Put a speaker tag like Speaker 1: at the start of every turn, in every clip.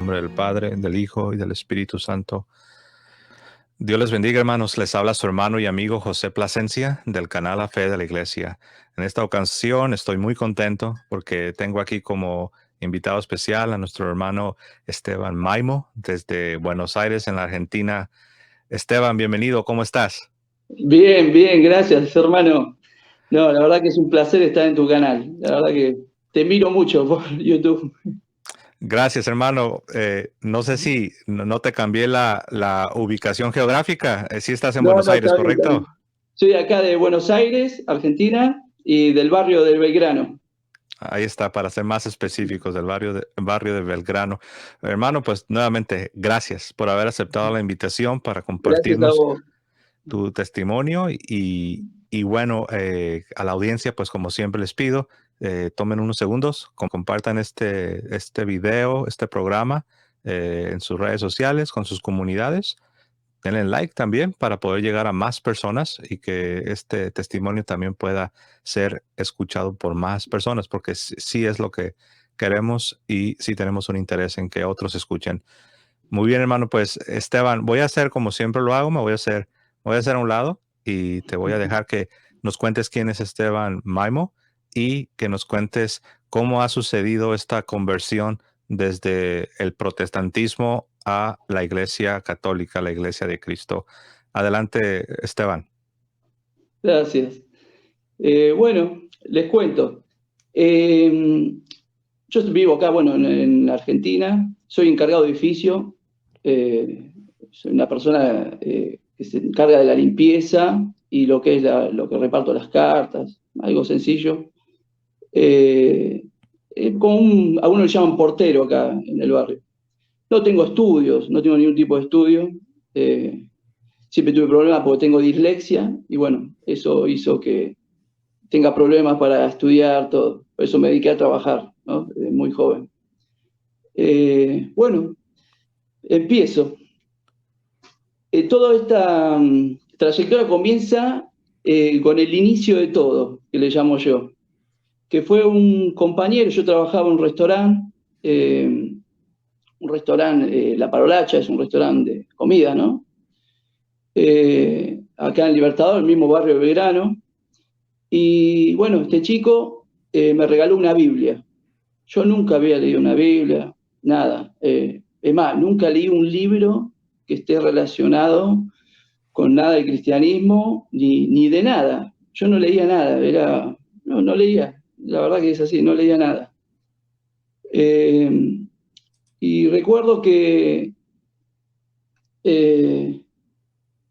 Speaker 1: nombre del Padre, del Hijo y del Espíritu Santo. Dios les bendiga, hermanos. Les habla su hermano y amigo José Plasencia del canal La Fe de la Iglesia. En esta ocasión estoy muy contento porque tengo aquí como invitado especial a nuestro hermano Esteban Maimo desde Buenos Aires, en la Argentina. Esteban, bienvenido. ¿Cómo estás?
Speaker 2: Bien, bien, gracias, hermano. No, la verdad que es un placer estar en tu canal. La verdad que te miro mucho por YouTube.
Speaker 1: Gracias, hermano. No sé si no te cambié la ubicación geográfica. Sí estás en
Speaker 2: No,
Speaker 1: Buenos
Speaker 2: no,
Speaker 1: Aires,
Speaker 2: está bien, está
Speaker 1: ¿correcto?
Speaker 2: bien. Soy acá de Buenos Aires, Argentina, y del barrio del Belgrano.
Speaker 1: Ahí está, para ser más específicos, del barrio de Belgrano. Hermano, pues nuevamente, gracias por haber aceptado la invitación para
Speaker 2: Gracias a
Speaker 1: compartirnos
Speaker 2: vos.
Speaker 1: tu testimonio y bueno, a la audiencia, pues como siempre les pido, tomen unos segundos, compartan este video, este programa en sus redes sociales, con sus comunidades. Denle like también para poder llegar a más personas y que este testimonio también pueda ser escuchado por más personas, porque sí es lo que queremos y sí tenemos un interés en que otros escuchen. Muy bien, hermano, pues Esteban, voy a hacer como siempre lo hago, voy a hacer a un lado y te voy a dejar que nos cuentes quién es Esteban Maimo y que nos cuentes cómo ha sucedido esta conversión desde el protestantismo a la Iglesia Católica, la Iglesia de Cristo. Adelante, Esteban.
Speaker 2: Gracias. Bueno, les cuento. Eh, yo vivo acá, bueno, en Argentina. Soy encargado de edificio. Soy una persona que se encarga de la limpieza y lo que es lo que reparto las cartas, algo sencillo. Eh, Como a uno le llaman portero acá en el barrio. No tengo estudios, no tengo ningún tipo de estudio. Eh, Siempre tuve problemas porque tengo dislexia y bueno, eso hizo que tenga problemas para estudiar todo. Por eso me dediqué a trabajar, ¿no? Desde muy joven. Bueno, empiezo. Toda esta trayectoria comienza con el inicio de todo, que le llamo yo, que fue un compañero. Yo trabajaba en un restaurante, La Parolacha, es un restaurante de comida, ¿no? Acá en Libertador, el mismo barrio de Belgrano. Y bueno, este chico me regaló una Biblia. Yo nunca había leído una Biblia, nada. Es más, nunca leí un libro que esté relacionado con nada de cristianismo, ni de nada. Yo no leía nada, no leía. La verdad que es así, no leía nada. Eh, y recuerdo que, eh,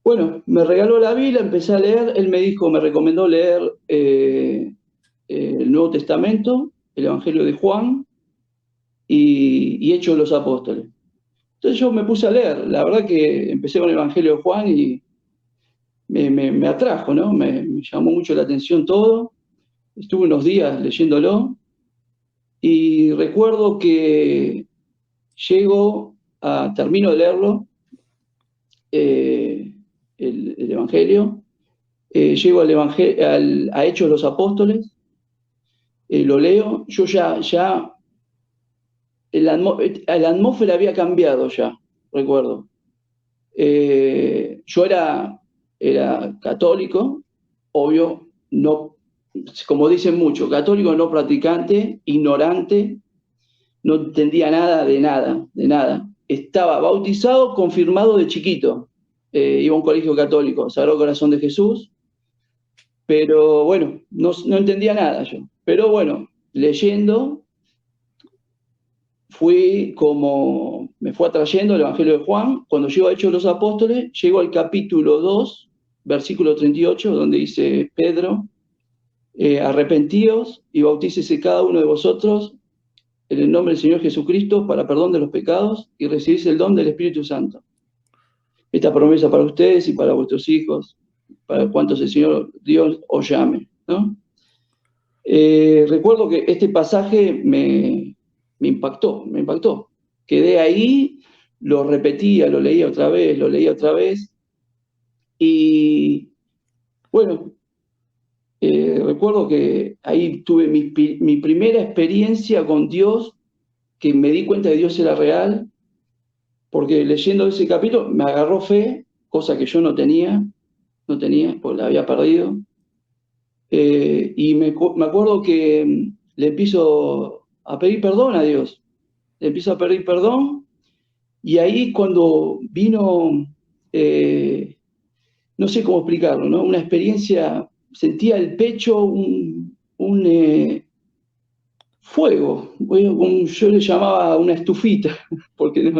Speaker 2: bueno, me regaló la Biblia, empecé a leer. Él me dijo, me recomendó leer el Nuevo Testamento, el Evangelio de Juan y Hechos de los Apóstoles. Entonces yo me puse a leer. La verdad que empecé con el Evangelio de Juan y me atrajo, ¿no? Me llamó mucho la atención todo. Estuve unos días leyéndolo y recuerdo que termino de leerlo, eh, el Evangelio, llego a Hechos de los Apóstoles, lo leo. Yo ya la atmósfera había cambiado ya, recuerdo. Yo era católico, obvio, no, como dicen mucho, católico no practicante, ignorante, no entendía nada de nada, de nada. Estaba bautizado, confirmado de chiquito. Iba a un colegio católico, Sagrado Corazón de Jesús, pero bueno, no entendía nada yo. Pero bueno, leyendo, me fue atrayendo el Evangelio de Juan. Cuando llego a Hechos de los Apóstoles, llego al capítulo 2, versículo 38, donde dice Pedro, arrepentíos y bautícese cada uno de vosotros en el nombre del Señor Jesucristo para perdón de los pecados y recibís el don del Espíritu Santo. Esta promesa para ustedes y para vuestros hijos, para cuantos el Señor Dios os llame, ¿no? Recuerdo que este pasaje me impactó, me impactó. Quedé ahí, lo repetía, lo leía otra vez, lo leía otra vez. Y bueno, recuerdo que ahí tuve mi primera experiencia con Dios, que me di cuenta que Dios era real, porque leyendo ese capítulo me agarró fe, cosa que yo no tenía, porque la había perdido. Y me acuerdo que le empiezo a pedir perdón a Dios, le empiezo a pedir perdón, y ahí cuando vino, no sé cómo explicarlo, ¿no? Una experiencia, sentía el pecho un fuego, yo le llamaba una estufita, porque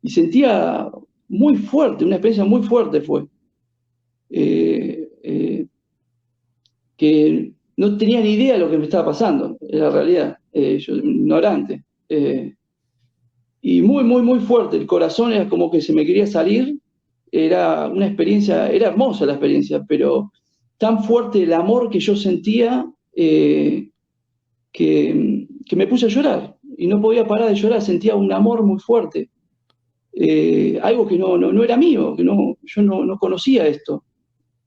Speaker 2: y sentía muy fuerte, una experiencia muy fuerte fue. Eh, eh, que no tenía ni idea de lo que me estaba pasando, en la realidad, yo ignorante. Y muy, muy, muy fuerte, el corazón era como que se me quería salir, era una experiencia, era hermosa la experiencia, pero tan fuerte el amor que yo sentía que me puse a llorar y no podía parar de llorar, sentía un amor muy fuerte, algo que no era mío, que yo no conocía esto.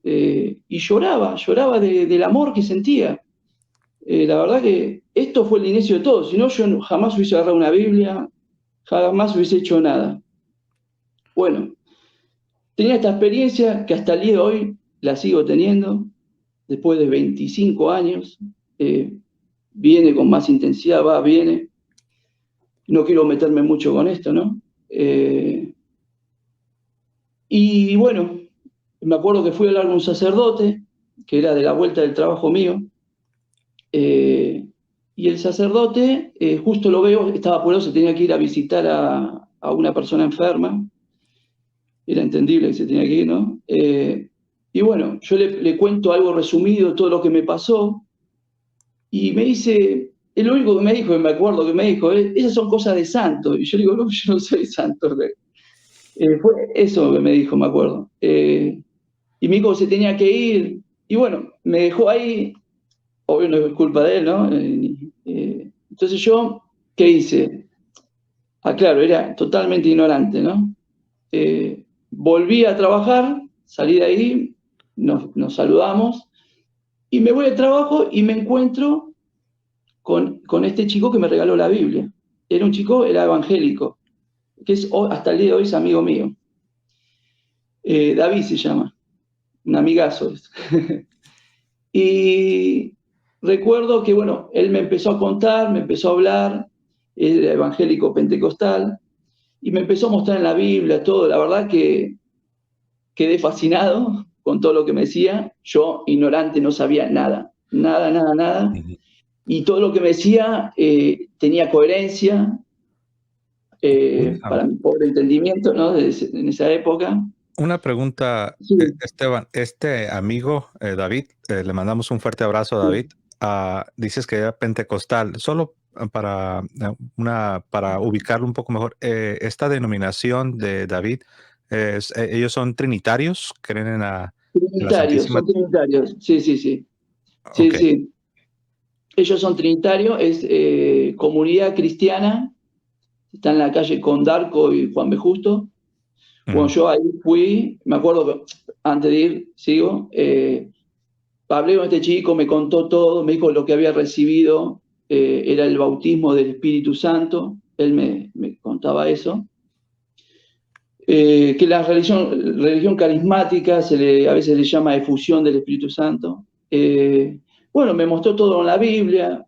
Speaker 2: Y lloraba del amor que sentía. La verdad que esto fue el inicio de todo, si no yo jamás hubiese agarrado una Biblia, jamás hubiese hecho nada. Bueno, tenía esta experiencia que hasta el día de hoy la sigo teniendo, después de 25 años, viene con más intensidad, viene. No quiero meterme mucho con esto, ¿no? Y bueno, me acuerdo que fui a hablar con un sacerdote, que era de la vuelta del trabajo mío, y el sacerdote, justo lo veo, estaba apurado, se tenía que ir a visitar a una persona enferma, era entendible que se tenía que ir, ¿no? Y bueno, yo le cuento algo resumido, todo lo que me pasó, y me dice, lo único que me dijo, y me acuerdo que me dijo, esas son cosas de santo. Y yo le digo, no, yo no soy santo. Fue eso que me dijo, me acuerdo. Y me dijo que se tenía que ir, y bueno, me dejó ahí, obvio no es culpa de él, ¿no? Entonces yo, ¿qué hice? Ah, claro, era totalmente ignorante, ¿no? Volví a trabajar, salí de ahí, nos saludamos, y me voy al trabajo y me encuentro con este chico que me regaló la Biblia. Era evangélico, que hasta el día de hoy es amigo mío. David se llama, un amigazo. Y recuerdo que, bueno, él me empezó a contar, me empezó a hablar, era evangélico pentecostal, y me empezó a mostrar en la Biblia todo. La verdad que quedé fascinado con todo lo que me decía. Yo, ignorante, no sabía nada, nada, nada, nada.
Speaker 1: Ujú.
Speaker 2: Y todo lo que me decía tenía coherencia, para mi pobre entendimiento, ¿no? En esa época.
Speaker 1: Una pregunta,
Speaker 2: Sí,
Speaker 1: Esteban. Este amigo, David, le mandamos un fuerte abrazo a
Speaker 2: sí.
Speaker 1: David. Dices que era pentecostal. Solo para ubicarlo un poco mejor, esta denominación de David, ellos son trinitarios, creen en la
Speaker 2: Trinitarios,
Speaker 1: Santísima.
Speaker 2: son trinitarios. Sí, sí, sí. Sí,
Speaker 1: Ok.
Speaker 2: sí. Ellos son trinitarios, es comunidad cristiana, está en la calle Condarco y Juan B. Justo. Bueno,
Speaker 1: Ujú.
Speaker 2: yo ahí fui, me acuerdo, antes de ir, sigo, hablé con este chico, me contó todo, me dijo lo que había recibido, era el bautismo del Espíritu Santo, él me contaba eso. Que la religión carismática a veces le llama efusión del Espíritu Santo. Bueno, me mostró todo en la Biblia,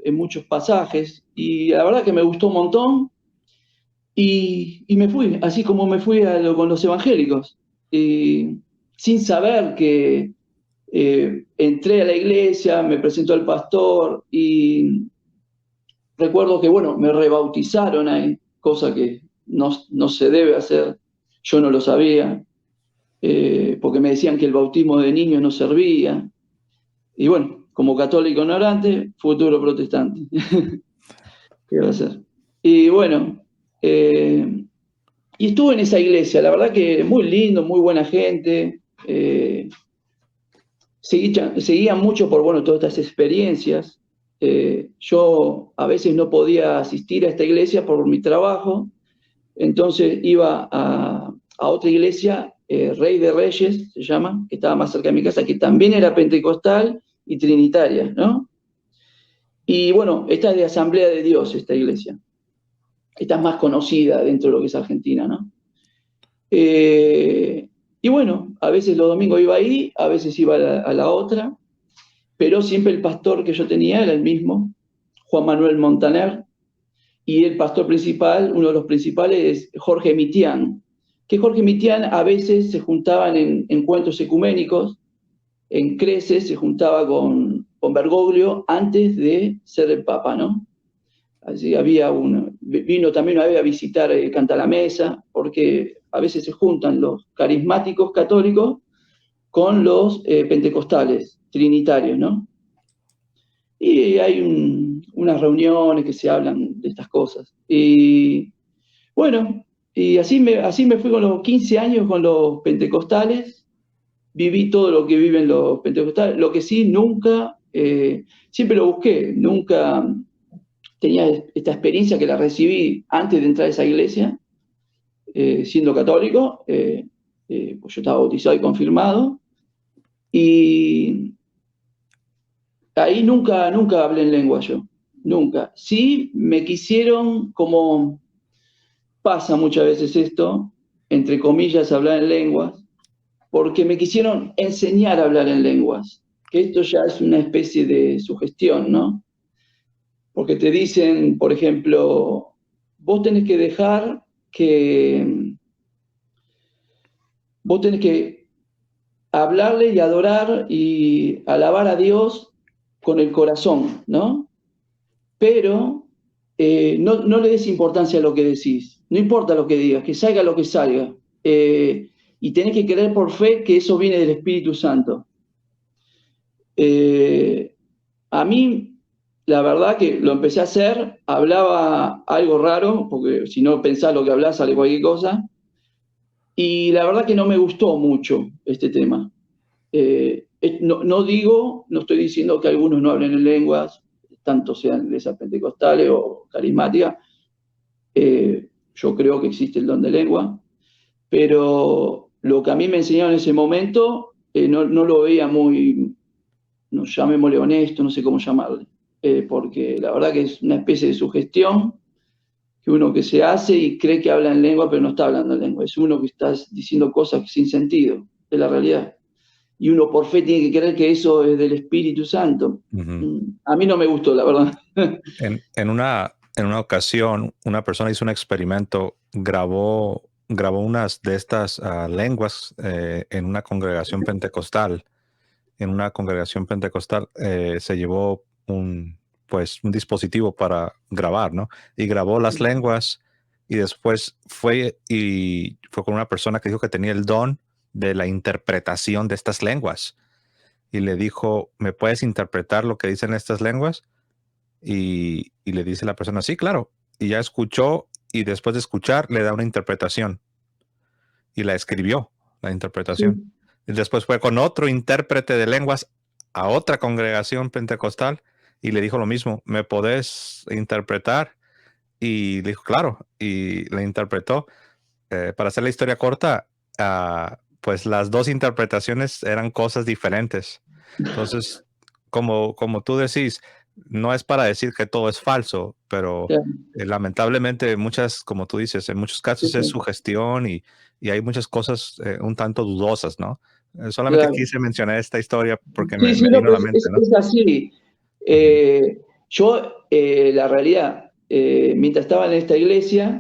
Speaker 2: en muchos pasajes, y la verdad que me gustó un montón, y me fui, así como me fui con los evangélicos, sin saber que entré a la iglesia, me presentó al pastor, y recuerdo que, bueno, me rebautizaron ahí, cosa que no se debe hacer, yo no lo sabía, porque me decían que el bautismo de niños no servía. Y bueno, como católico ignorante, futuro protestante. ¿Qué va a hacer? Y bueno, y estuve en esa iglesia, la verdad que muy lindo, muy buena gente. Seguía mucho por, bueno, todas estas experiencias. Yo a veces no podía asistir a esta iglesia por mi trabajo, entonces iba a otra iglesia, Rey de Reyes se llama, que estaba más cerca de mi casa, que también era pentecostal y trinitaria, ¿no? Y bueno, esta es de Asamblea de Dios, esta iglesia. esta es más conocida dentro de lo que es Argentina, ¿no? Y bueno, a veces los domingos iba ahí, a veces iba a la otra, pero siempre el pastor que yo tenía era el mismo, Juan Manuel Montaner, y el pastor principal, uno de los principales, es Jorge Mitián, que Jorge Mitián a veces se juntaban en encuentros ecuménicos, en Creces se juntaba con Bergoglio antes de ser el Papa, ¿no? Así vino también una vez a visitar Canta la Mesa, porque a veces se juntan los carismáticos católicos con los pentecostales, trinitarios, ¿no? Y hay unas reuniones que se hablan de estas cosas. Y bueno, y así me fui con los 15 años con los pentecostales, viví todo lo que viven los pentecostales, lo que sí nunca, siempre lo busqué, nunca tenía esta experiencia que la recibí antes de entrar a esa iglesia, siendo católico, pues yo estaba bautizado y confirmado, y ahí nunca hablé en lengua yo, nunca. Sí me quisieron, como pasa muchas veces esto, entre comillas, hablar en lenguas, porque me quisieron enseñar a hablar en lenguas, que esto ya es una especie de sugestión, ¿no? Porque te dicen, por ejemplo, vos tenés que dejar que, vos tenés que hablarle y adorar y alabar a Dios con el corazón, ¿no? Pero no le des importancia a lo que decís, no importa lo que digas, que salga lo que salga. Y tenés que creer por fe que eso viene del Espíritu Santo. A mí, la verdad que lo empecé a hacer, hablaba algo raro, porque si no pensás lo que hablas sale cualquier cosa, y la verdad que no me gustó mucho este tema. No estoy diciendo que algunos no hablen en lenguas, tanto sean de esas pentecostales o carismáticas, yo creo que existe el don de lengua, pero lo que a mí me enseñaron en ese momento no lo veía muy, no llamémosle honesto, no sé cómo llamarle, porque la verdad que es una especie de sugestión que uno que se hace y cree que habla en lengua, pero no está hablando en lengua, es uno que está diciendo cosas sin sentido, de la realidad. Y uno por fe tiene que creer que eso es del Espíritu Santo.
Speaker 1: Ujú.
Speaker 2: A mí no me gustó, la verdad.
Speaker 1: En una ocasión, una persona hizo un experimento, grabó unas de estas lenguas en una congregación pentecostal. En una congregación pentecostal se llevó un dispositivo para grabar, ¿no? Y grabó las lenguas y después fue con una persona que dijo que tenía el don de la interpretación de estas lenguas. Y le dijo, ¿me puedes interpretar lo que dicen estas lenguas? Y le dice la persona, sí, claro. Y ya escuchó y después de escuchar le da una interpretación y la escribió, la interpretación.
Speaker 2: Sí,
Speaker 1: Y después fue con otro intérprete de lenguas a otra congregación pentecostal y le dijo lo mismo, ¿me podés interpretar? Y le dijo, claro, y le interpretó. Para hacer la historia corta, pues las dos interpretaciones eran cosas diferentes. Entonces, como tú decís, no es para decir que todo es falso, pero
Speaker 2: claro,
Speaker 1: lamentablemente como tú dices, en muchos
Speaker 2: sí,
Speaker 1: casos es
Speaker 2: sí,
Speaker 1: sugestión y hay muchas cosas un tanto dudosas, ¿no? Solamente
Speaker 2: claro.
Speaker 1: quise mencionar esta historia porque
Speaker 2: Sí,
Speaker 1: me
Speaker 2: sí, no,
Speaker 1: vino a la
Speaker 2: pues
Speaker 1: mente, ¿no?
Speaker 2: es así.
Speaker 1: Ujú.
Speaker 2: La realidad, mientras estaba en esta iglesia,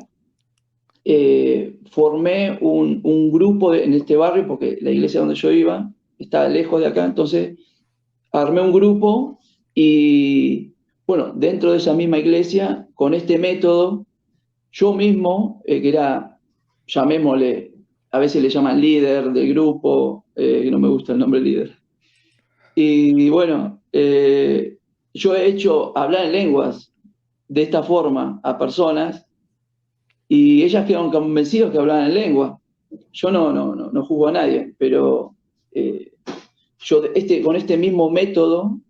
Speaker 2: formé un grupo en este barrio, porque la iglesia donde yo iba estaba lejos de acá, entonces armé un grupo y, bueno, dentro de esa misma iglesia, con este método, yo mismo, que era, llamémosle, a veces le llaman líder del grupo, que no me gusta el nombre líder. Y bueno, yo he hecho hablar en lenguas de esta forma a personas y ellas quedaron convencidas que hablaban en lengua. Yo no juzgo a nadie, pero eh, con este mismo método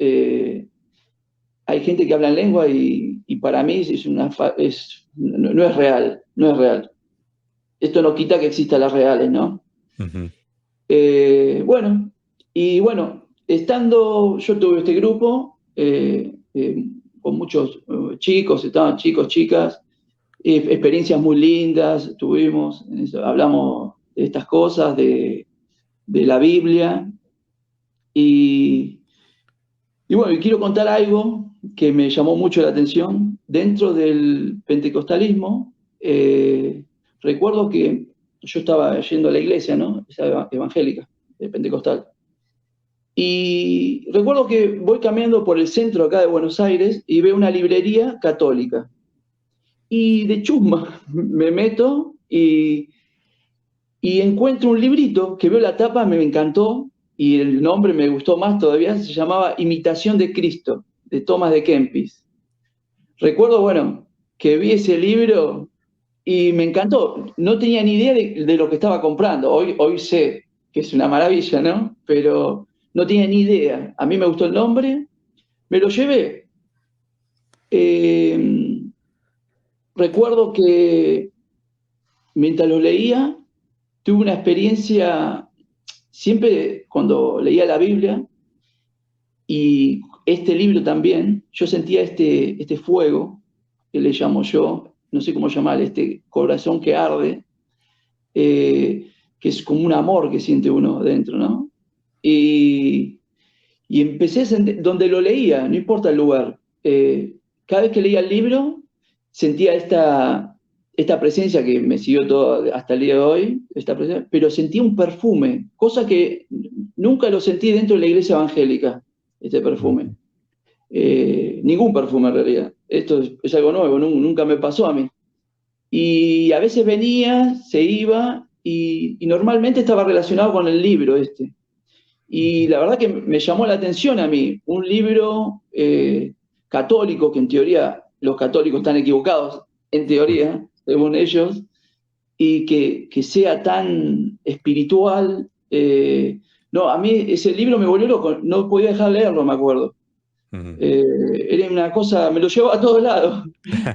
Speaker 2: hay gente que habla en lengua y para mí no es real, no es real. Esto no quita que existan las reales, ¿no?
Speaker 1: Ujú.
Speaker 2: Bueno, y bueno, yo tuve este grupo con muchos chicos, estaban chicos, chicas, experiencias muy lindas tuvimos, hablamos de estas cosas, de la Biblia, y, y bueno, y quiero contar algo que me llamó mucho la atención. Dentro del pentecostalismo, recuerdo que yo estaba yendo a la iglesia, ¿no? Esa evangélica, pentecostal. Y recuerdo que voy caminando por el centro acá de Buenos Aires y veo una librería católica. Y de chusma me meto y encuentro un librito que veo la tapa, me encantó y el nombre me gustó más todavía, se llamaba Imitación de Cristo, de Thomas de Kempis. Recuerdo, bueno, que vi ese libro y me encantó. No tenía ni idea de lo que estaba comprando. Hoy sé que es una maravilla, ¿no? Pero no tenía ni idea. A mí me gustó el nombre, me lo llevé. Eh, recuerdo que mientras lo leía, tuve una experiencia, siempre cuando leía la Biblia, y este libro también, yo sentía este fuego, que le llamo yo, no sé cómo llamar, este corazón que arde, que es como un amor que siente uno dentro, ¿no? Y, y empecé a sentir, donde lo leía, no importa el lugar, cada vez que leía el libro, sentía esta presencia que me siguió todo hasta el día de hoy, esta presencia, pero sentía un perfume, cosa que nunca lo sentí dentro de la iglesia evangélica, este perfume. Ningún perfume en realidad. Esto es algo nuevo, nunca me pasó a mí. Y a veces venía, se iba, y normalmente estaba relacionado con el libro este. Y la verdad que me llamó la atención a mí, un libro católico, que en teoría los católicos están equivocados, en teoría, según ellos, y que sea tan espiritual. No, a mí ese libro me volvió loco, no podía dejar de leerlo, me acuerdo. Era una cosa, me lo llevaba a todos lados,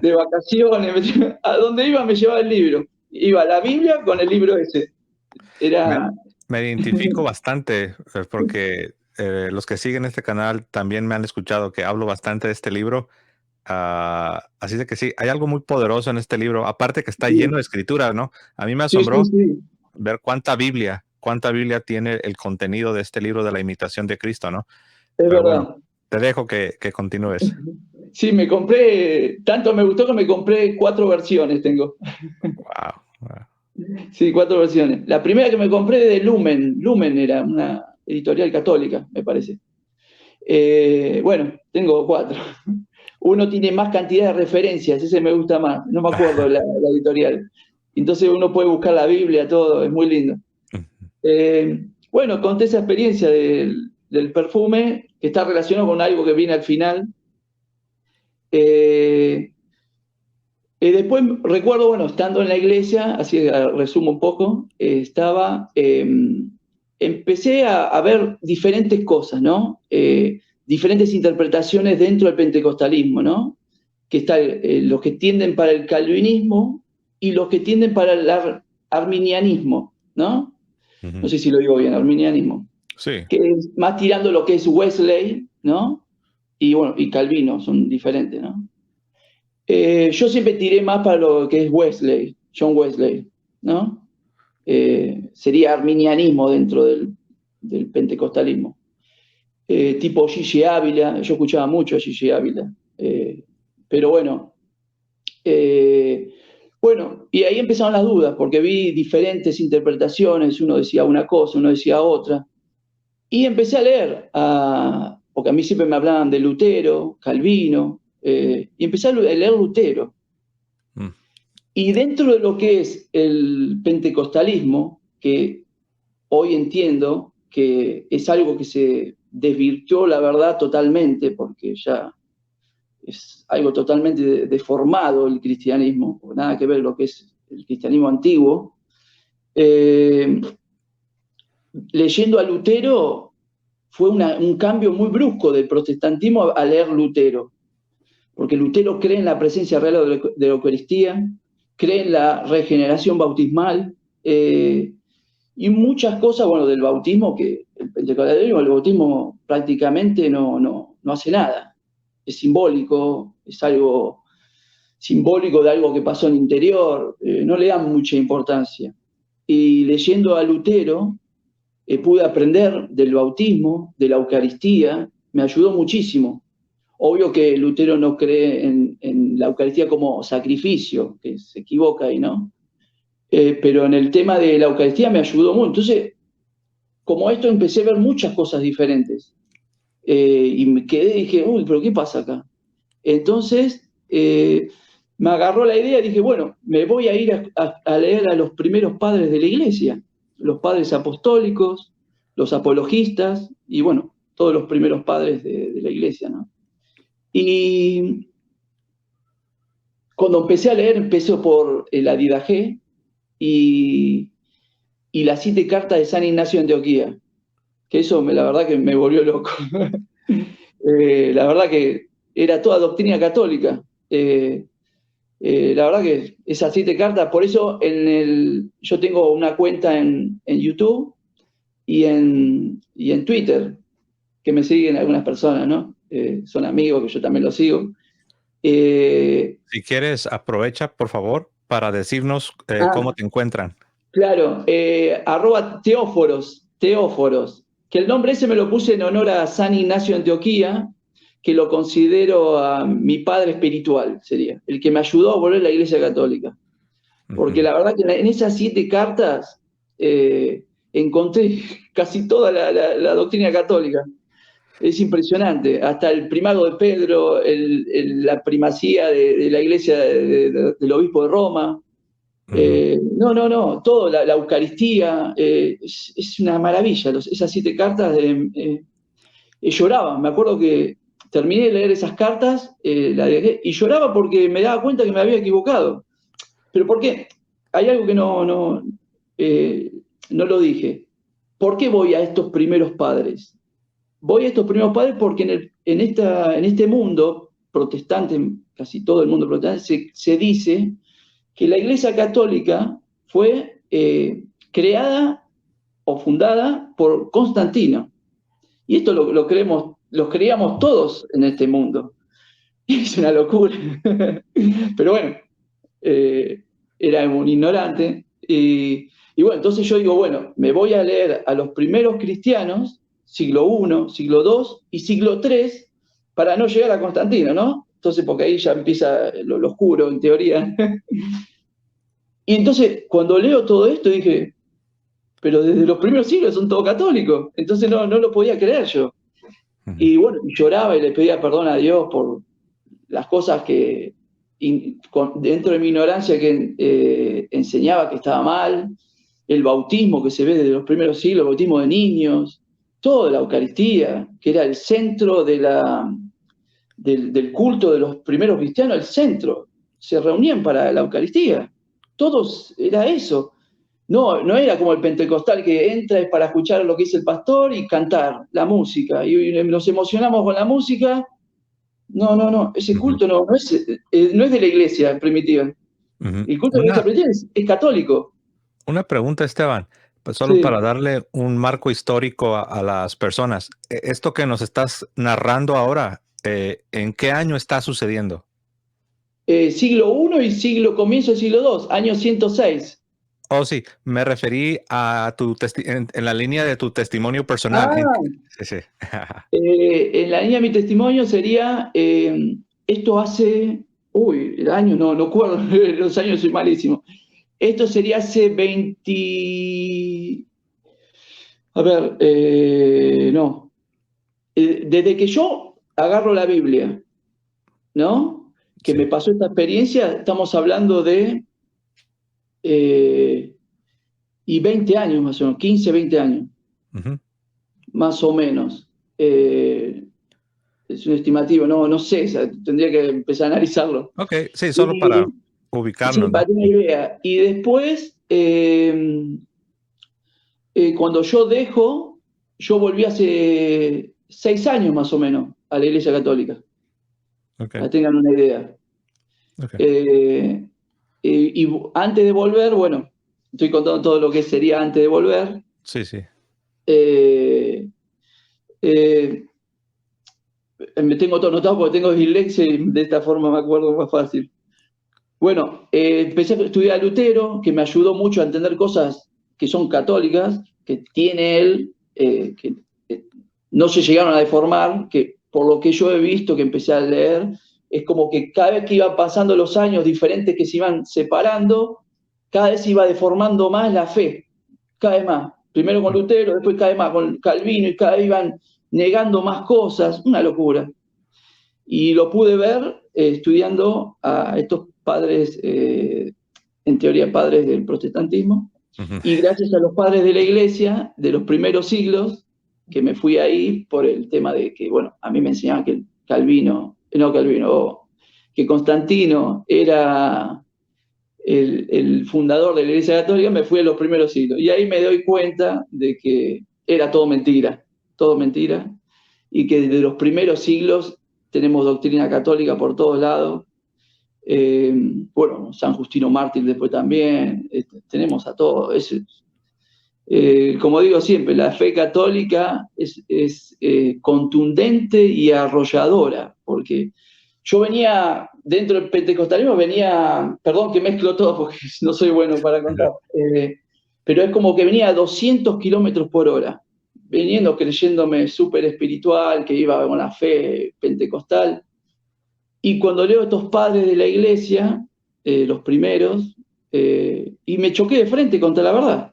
Speaker 2: de vacaciones, a donde iba me llevaba el libro. Iba a la Biblia con el libro ese.
Speaker 1: Me,
Speaker 2: Era...
Speaker 1: me identifico bastante porque los que siguen este canal también me han escuchado que hablo bastante de este libro. Así de que sí, hay algo muy poderoso en este libro, aparte que está lleno de
Speaker 2: Sí,
Speaker 1: escritura, ¿no? A mí me
Speaker 2: sí, sí,
Speaker 1: asombró
Speaker 2: sí,
Speaker 1: ver cuánta Biblia tiene el contenido de este libro de la imitación de Cristo, ¿no?
Speaker 2: es
Speaker 1: Pero bueno,
Speaker 2: verdad.
Speaker 1: te dejo que continúes.
Speaker 2: Sí, me compré, tanto me gustó que me compré 4 versiones, tengo.
Speaker 1: Wow, wow.
Speaker 2: Sí, 4 versiones. La primera que me compré de Lumen, Lumen era una editorial católica, me parece. Bueno, tengo 4. Uno tiene más cantidad de referencias, ese me gusta más, no me acuerdo la editorial. Entonces uno puede buscar la Biblia, todo, es muy lindo. Bueno, conté esa experiencia del perfume, que está relacionado con algo que viene al final. Eh, después recuerdo, bueno, estando en la iglesia, así resumo un poco, empecé a ver diferentes cosas, ¿no? Diferentes interpretaciones dentro del pentecostalismo, ¿no? Que está los que tienden para el calvinismo y los que tienden para el arminianismo, ¿no? No sé si lo digo bien, arminianismo,
Speaker 1: Sí.
Speaker 2: que es más tirando lo que es Wesley, ¿no? Y bueno, y Calvino, son diferentes, ¿no? Yo siempre tiré más para lo que es Wesley, John Wesley, ¿no? Sería arminianismo dentro del pentecostalismo. Tipo Gigi Ávila, yo escuchaba mucho a Gigi Ávila. Pero bueno, bueno, y ahí empezaron las dudas, porque vi diferentes interpretaciones, uno decía una cosa, uno decía otra. Y empecé a leer, porque a mí siempre me hablaban de Lutero, Calvino, y empecé a leer Lutero.
Speaker 1: Mm.
Speaker 2: Y dentro de lo que es el pentecostalismo, que hoy entiendo que es algo que se desvirtió, la verdad, totalmente, porque ya es algo totalmente deformado el cristianismo, nada que ver lo que es el cristianismo antiguo. Eh, leyendo a Lutero fue un cambio muy brusco del protestantismo a leer Lutero, porque Lutero cree en la presencia real de la Eucaristía, cree en la regeneración bautismal, y muchas cosas, bueno, del bautismo, que el bautismo prácticamente no hace nada, es simbólico, es algo simbólico de algo que pasó en el interior, no le dan mucha importancia. Y leyendo a Lutero, pude aprender del bautismo, de la Eucaristía, me ayudó muchísimo. Obvio que Lutero no cree en la Eucaristía como sacrificio, que se equivoca ahí, ¿no? Pero en el tema de la Eucaristía me ayudó mucho. Entonces, como esto empecé a ver muchas cosas diferentes. Y me quedé y dije, uy, pero ¿qué pasa acá? Entonces, me agarró la idea y dije, bueno, me voy a ir a leer a los primeros padres de la iglesia, los padres apostólicos, los apologistas y bueno, todos los primeros padres de la iglesia, ¿no? Y cuando empecé a leer, empecé por la Didaché y, y las 7 cartas de San Ignacio de Antioquía, que eso la verdad que me volvió loco. La verdad que era toda doctrina católica. La verdad que esas 7 cartas, por eso yo tengo una cuenta en YouTube y en Twitter, que me siguen algunas personas, ¿no? Son amigos que yo también los sigo.
Speaker 1: Si quieres, aprovecha, por favor, para decirnos cómo te encuentran.
Speaker 2: Claro, Teóforos, que el nombre ese me lo puse en honor a San Ignacio de Antioquía, que lo considero a mi padre espiritual, sería, el que me ayudó a volver a la Iglesia Católica. Porque la verdad que en esas 7 cartas encontré casi toda la doctrina católica. Es impresionante. Hasta el primado de Pedro, la primacía de la Iglesia del obispo de Roma. No, todo, la Eucaristía, es una maravilla. Esas 7 cartas lloraba. Me acuerdo que terminé de leer esas cartas la dejé, y lloraba porque me daba cuenta que me había equivocado. ¿Pero por qué? Hay algo que no lo dije. ¿Por qué voy a estos primeros padres? Voy a estos primeros padres porque en este mundo protestante, casi todo el mundo protestante, se dice que la Iglesia Católica fue creada o fundada por Constantino. Y esto lo creíamos todos en este mundo. Es una locura. Pero bueno, era un ignorante. Y bueno, entonces yo digo, bueno, me voy a leer a los primeros cristianos, siglo I, siglo II y siglo III, para no llegar a Constantino, ¿no? Entonces, porque ahí ya empieza lo oscuro, en teoría. Y entonces, cuando leo todo esto, dije, pero desde los primeros siglos son todos católicos. Entonces no lo podía creer yo. Y bueno, lloraba y le pedía perdón a Dios por las cosas que dentro de mi ignorancia que enseñaba que estaba mal, el bautismo que se ve desde los primeros siglos, el bautismo de niños, toda la Eucaristía, que era el centro del culto de los primeros cristianos, el centro. Se reunían para la Eucaristía. Todos era eso. No era como el pentecostal que entra es para escuchar lo que dice el pastor y cantar la música. Y nos emocionamos con la música. No. Ese culto no es de la iglesia primitiva. El culto de la iglesia primitiva es católico.
Speaker 1: Una pregunta, Esteban, pues solo
Speaker 2: Sí.
Speaker 1: para darle un marco histórico a las personas. Esto que nos estás narrando ahora, ¿en qué año está sucediendo?
Speaker 2: Siglo I y comienzo del siglo II, año 106.
Speaker 1: Oh, sí, me referí a en la línea de tu testimonio personal.
Speaker 2: Ah,
Speaker 1: Sí, sí.
Speaker 2: en la línea de mi testimonio sería, esto hace, el año, no acuerdo, los años soy malísimo. Esto sería hace 20, a ver, no. Desde que yo agarro la Biblia, ¿no? Que
Speaker 1: Sí.
Speaker 2: me pasó esta experiencia, estamos hablando de, y 20 años más o menos, 15, 20 años, más o menos. Es un estimativo, no sé, o sea, tendría que empezar a analizarlo.
Speaker 1: Ok, sí, solo para
Speaker 2: Y, sí,
Speaker 1: ubicarnos,
Speaker 2: para
Speaker 1: ¿no?
Speaker 2: tener una idea. Y después, cuando yo dejo, yo volví hace 6 años más o menos a la Iglesia Católica,
Speaker 1: Ok,
Speaker 2: para que tengan una idea.
Speaker 1: ok.
Speaker 2: Y antes de volver, bueno, estoy contando todo lo que sería antes de volver.
Speaker 1: Sí, sí.
Speaker 2: Eh, eh, Me tengo todo anotado porque tengo dislexia y de esta forma me acuerdo más fácil. Bueno, empecé a estudiar Lutero, que me ayudó mucho a entender cosas que son católicas, que tiene él, que no se llegaron a deformar, que por lo que yo he visto, que empecé a leer, es como que cada vez que iban pasando los años diferentes que se iban separando, cada vez se iba deformando más la fe, cada vez más. Primero con Lutero, después cada vez más con Calvino, y cada vez iban negando más cosas, una locura. Y lo pude ver estudiando a estos padres, en teoría padres del protestantismo, y gracias a los padres de la iglesia de los primeros siglos, que me fui ahí por el tema de que, bueno, a mí me enseñaban que que Constantino era el fundador de la iglesia católica, me fui a los primeros siglos. Y ahí me doy cuenta de que era todo mentira, y que desde los primeros siglos tenemos doctrina católica por todos lados. Bueno, San Justino Mártir después también, tenemos a todos. Como digo siempre, la fe católica es contundente y arrolladora, porque yo venía, dentro del pentecostalismo, perdón que mezclo todo porque no soy bueno para contar, pero es como que venía a 200 kilómetros por hora, viniendo creyéndome súper espiritual, que iba con la fe pentecostal. Y cuando leo a estos padres de la iglesia, los primeros, y me choqué de frente contra la verdad.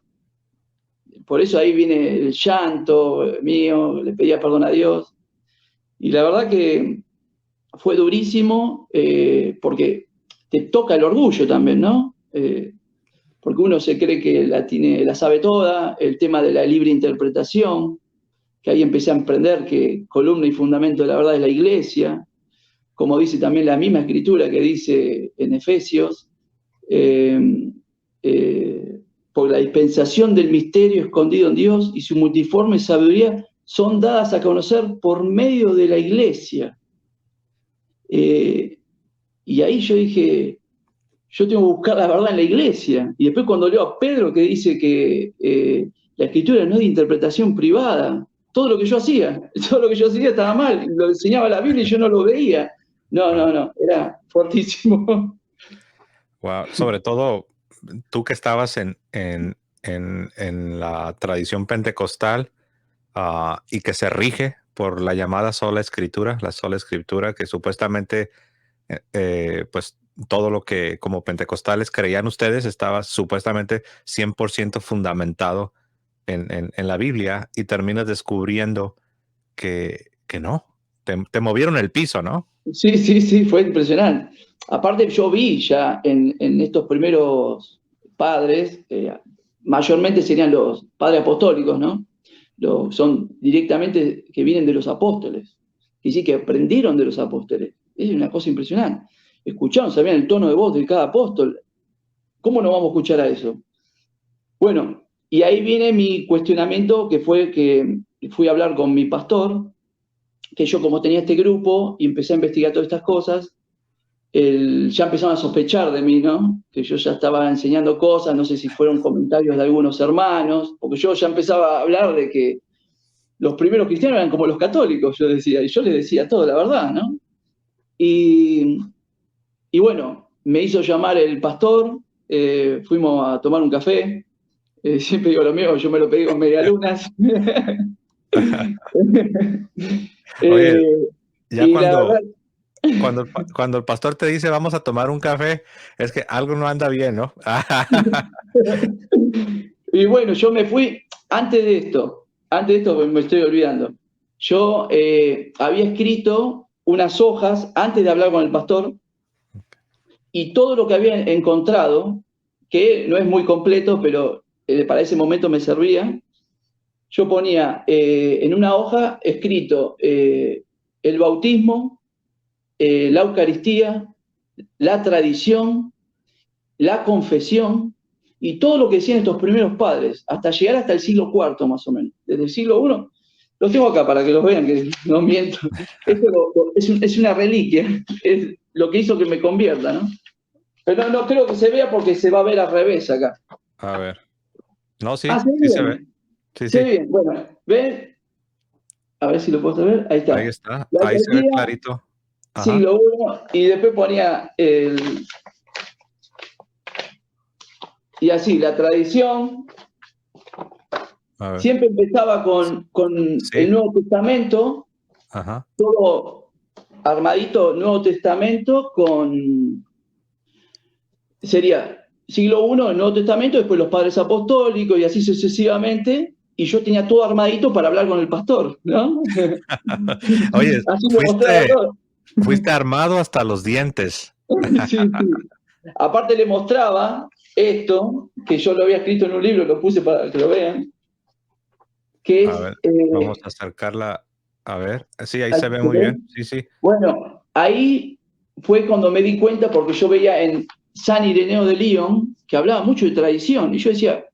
Speaker 2: Por eso ahí viene el llanto mío, le pedía perdón a Dios. Y la verdad que fue durísimo, porque te toca el orgullo también, ¿no? Porque uno se cree que la sabe toda, el tema de la libre interpretación, que ahí empecé a aprender que columna y fundamento de la verdad es la iglesia, como dice también la misma escritura que dice en Efesios, por la dispensación del misterio escondido en Dios y su multiforme sabiduría son dadas a conocer por medio de la iglesia. Y ahí yo dije, yo tengo que buscar la verdad en la iglesia. Y después cuando leo a Pedro que dice que la escritura no es de interpretación privada, todo lo que yo hacía estaba mal, lo enseñaba la Biblia y yo no lo veía. No, era fortísimo.
Speaker 1: Wow. Sobre todo tú que estabas en la tradición pentecostal, y que se rige por la llamada sola escritura, la sola escritura, que supuestamente, pues todo lo que como pentecostales creían ustedes estaba supuestamente 100% fundamentado en la Biblia, y terminas descubriendo que no, te movieron el piso, ¿no?
Speaker 2: Sí, fue impresionante. Aparte yo vi ya en estos primeros padres, mayormente serían los padres apostólicos, ¿no? Son directamente que vienen de los apóstoles, y sí que aprendieron de los apóstoles. Es una cosa impresionante. Escucharon, sabían el tono de voz de cada apóstol. ¿Cómo no vamos a escuchar a eso? Bueno, y ahí viene mi cuestionamiento, que fue que fui a hablar con mi pastor, que yo como tenía este grupo y empecé a investigar todas estas cosas, ya empezaron a sospechar de mí, ¿no? Que yo ya estaba enseñando cosas, no sé si fueron comentarios de algunos hermanos, porque yo ya empezaba a hablar de que los primeros cristianos eran como los católicos, yo decía, y yo les decía todo, la verdad, ¿no? Y, y bueno, me hizo llamar el pastor, fuimos a tomar un café, siempre digo lo mismo, yo me lo pedí con medialunas.
Speaker 1: Oye,
Speaker 2: eh,
Speaker 1: ya
Speaker 2: y la verdad,
Speaker 1: cuando el pastor te dice vamos a tomar un café, es que algo no anda bien, ¿no?
Speaker 2: y bueno, yo me fui antes de esto me estoy olvidando. Yo había escrito unas hojas antes de hablar con el pastor, y todo lo que había encontrado, que no es muy completo, pero para ese momento me servía, yo ponía en una hoja escrito el bautismo, la Eucaristía, la tradición, la confesión y todo lo que decían estos primeros padres, hasta llegar hasta el siglo IV más o menos. Desde el siglo I, los tengo acá para que los vean, que no miento. Esto es una reliquia, es lo que hizo que me convierta, ¿no? Pero no creo que se vea porque se va a ver al revés acá.
Speaker 1: A ver. No, sí,
Speaker 2: Ah, se ve
Speaker 1: sí se ve.
Speaker 2: bien.
Speaker 1: Sí,
Speaker 2: Se
Speaker 1: sí.
Speaker 2: ve bien. Bueno, ¿ven? A ver si lo puedo ver. Ahí
Speaker 1: Ahí
Speaker 2: está.
Speaker 1: está.
Speaker 2: La
Speaker 1: Ahí se ve
Speaker 2: Eucaristía,
Speaker 1: clarito. Ajá.
Speaker 2: siglo I, y después ponía y así, la tradición
Speaker 1: A ver.
Speaker 2: siempre empezaba con el
Speaker 1: Sí.
Speaker 2: Nuevo Testamento,
Speaker 1: Ajá.
Speaker 2: todo armadito, Nuevo Testamento sería siglo I, el Nuevo Testamento, después los padres apostólicos y así sucesivamente, y yo tenía todo armadito para hablar con el pastor, ¿no?
Speaker 1: Oye,
Speaker 2: Así le mostraba
Speaker 1: fuiste,
Speaker 2: todo.
Speaker 1: fuiste armado hasta los dientes.
Speaker 2: Sí, sí. Aparte le mostraba esto, que yo lo había escrito en un libro, lo puse para que lo vean, que
Speaker 1: A
Speaker 2: es,
Speaker 1: ver, vamos a acercarla. A ver, sí, ahí
Speaker 2: ¿ahí
Speaker 1: se ve
Speaker 2: se
Speaker 1: muy
Speaker 2: ve?
Speaker 1: bien. Sí, sí.
Speaker 2: Bueno, ahí fue cuando me di cuenta, porque yo veía en San Ireneo de Lyon, que hablaba mucho de tradición, y yo decía,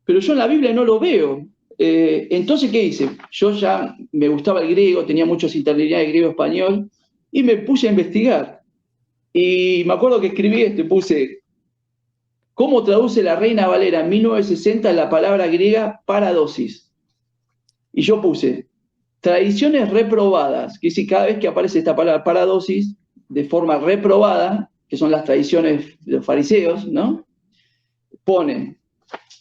Speaker 2: pero yo en la Biblia no lo veo. Entonces, ¿qué hice? Yo ya me gustaba el griego, tenía muchos interlineales griego-español, y me puse a investigar. Y me acuerdo que escribí esto, puse, ¿cómo traduce la Reina Valera en 1960 la palabra griega paradosis? Y yo puse, tradiciones reprobadas, que si cada vez que aparece esta palabra paradosis, de forma reprobada, que son las tradiciones de los fariseos, ¿no? Ponen,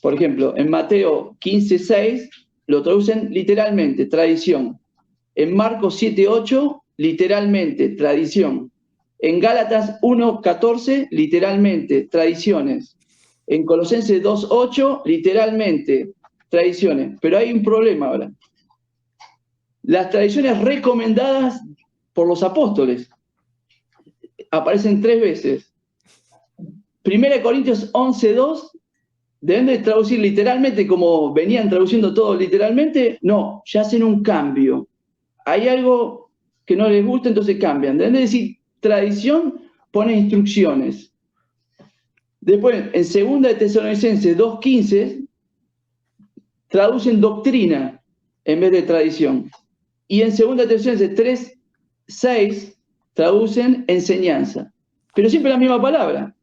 Speaker 2: por ejemplo, en Mateo 15:6 lo traducen literalmente, tradición. En Marcos 7:8, literalmente, tradición. En Gálatas 1:14, literalmente, tradiciones. En Colosenses 2:8, literalmente, tradiciones. Pero hay un problema ahora. Las tradiciones recomendadas por los apóstoles aparecen 3 veces. 1 Corintios 11:2, deben de traducir literalmente como venían traduciendo todo literalmente. No, ya hacen un cambio. Hay algo que no les gusta, entonces cambian. Deben de decir tradición, ponen instrucciones. Después, en 2 de Tesalonicenses 2:15, traducen doctrina en vez de tradición. Y en 2 de Tesalonicenses 3:6 traducen enseñanza. Pero siempre la misma palabra.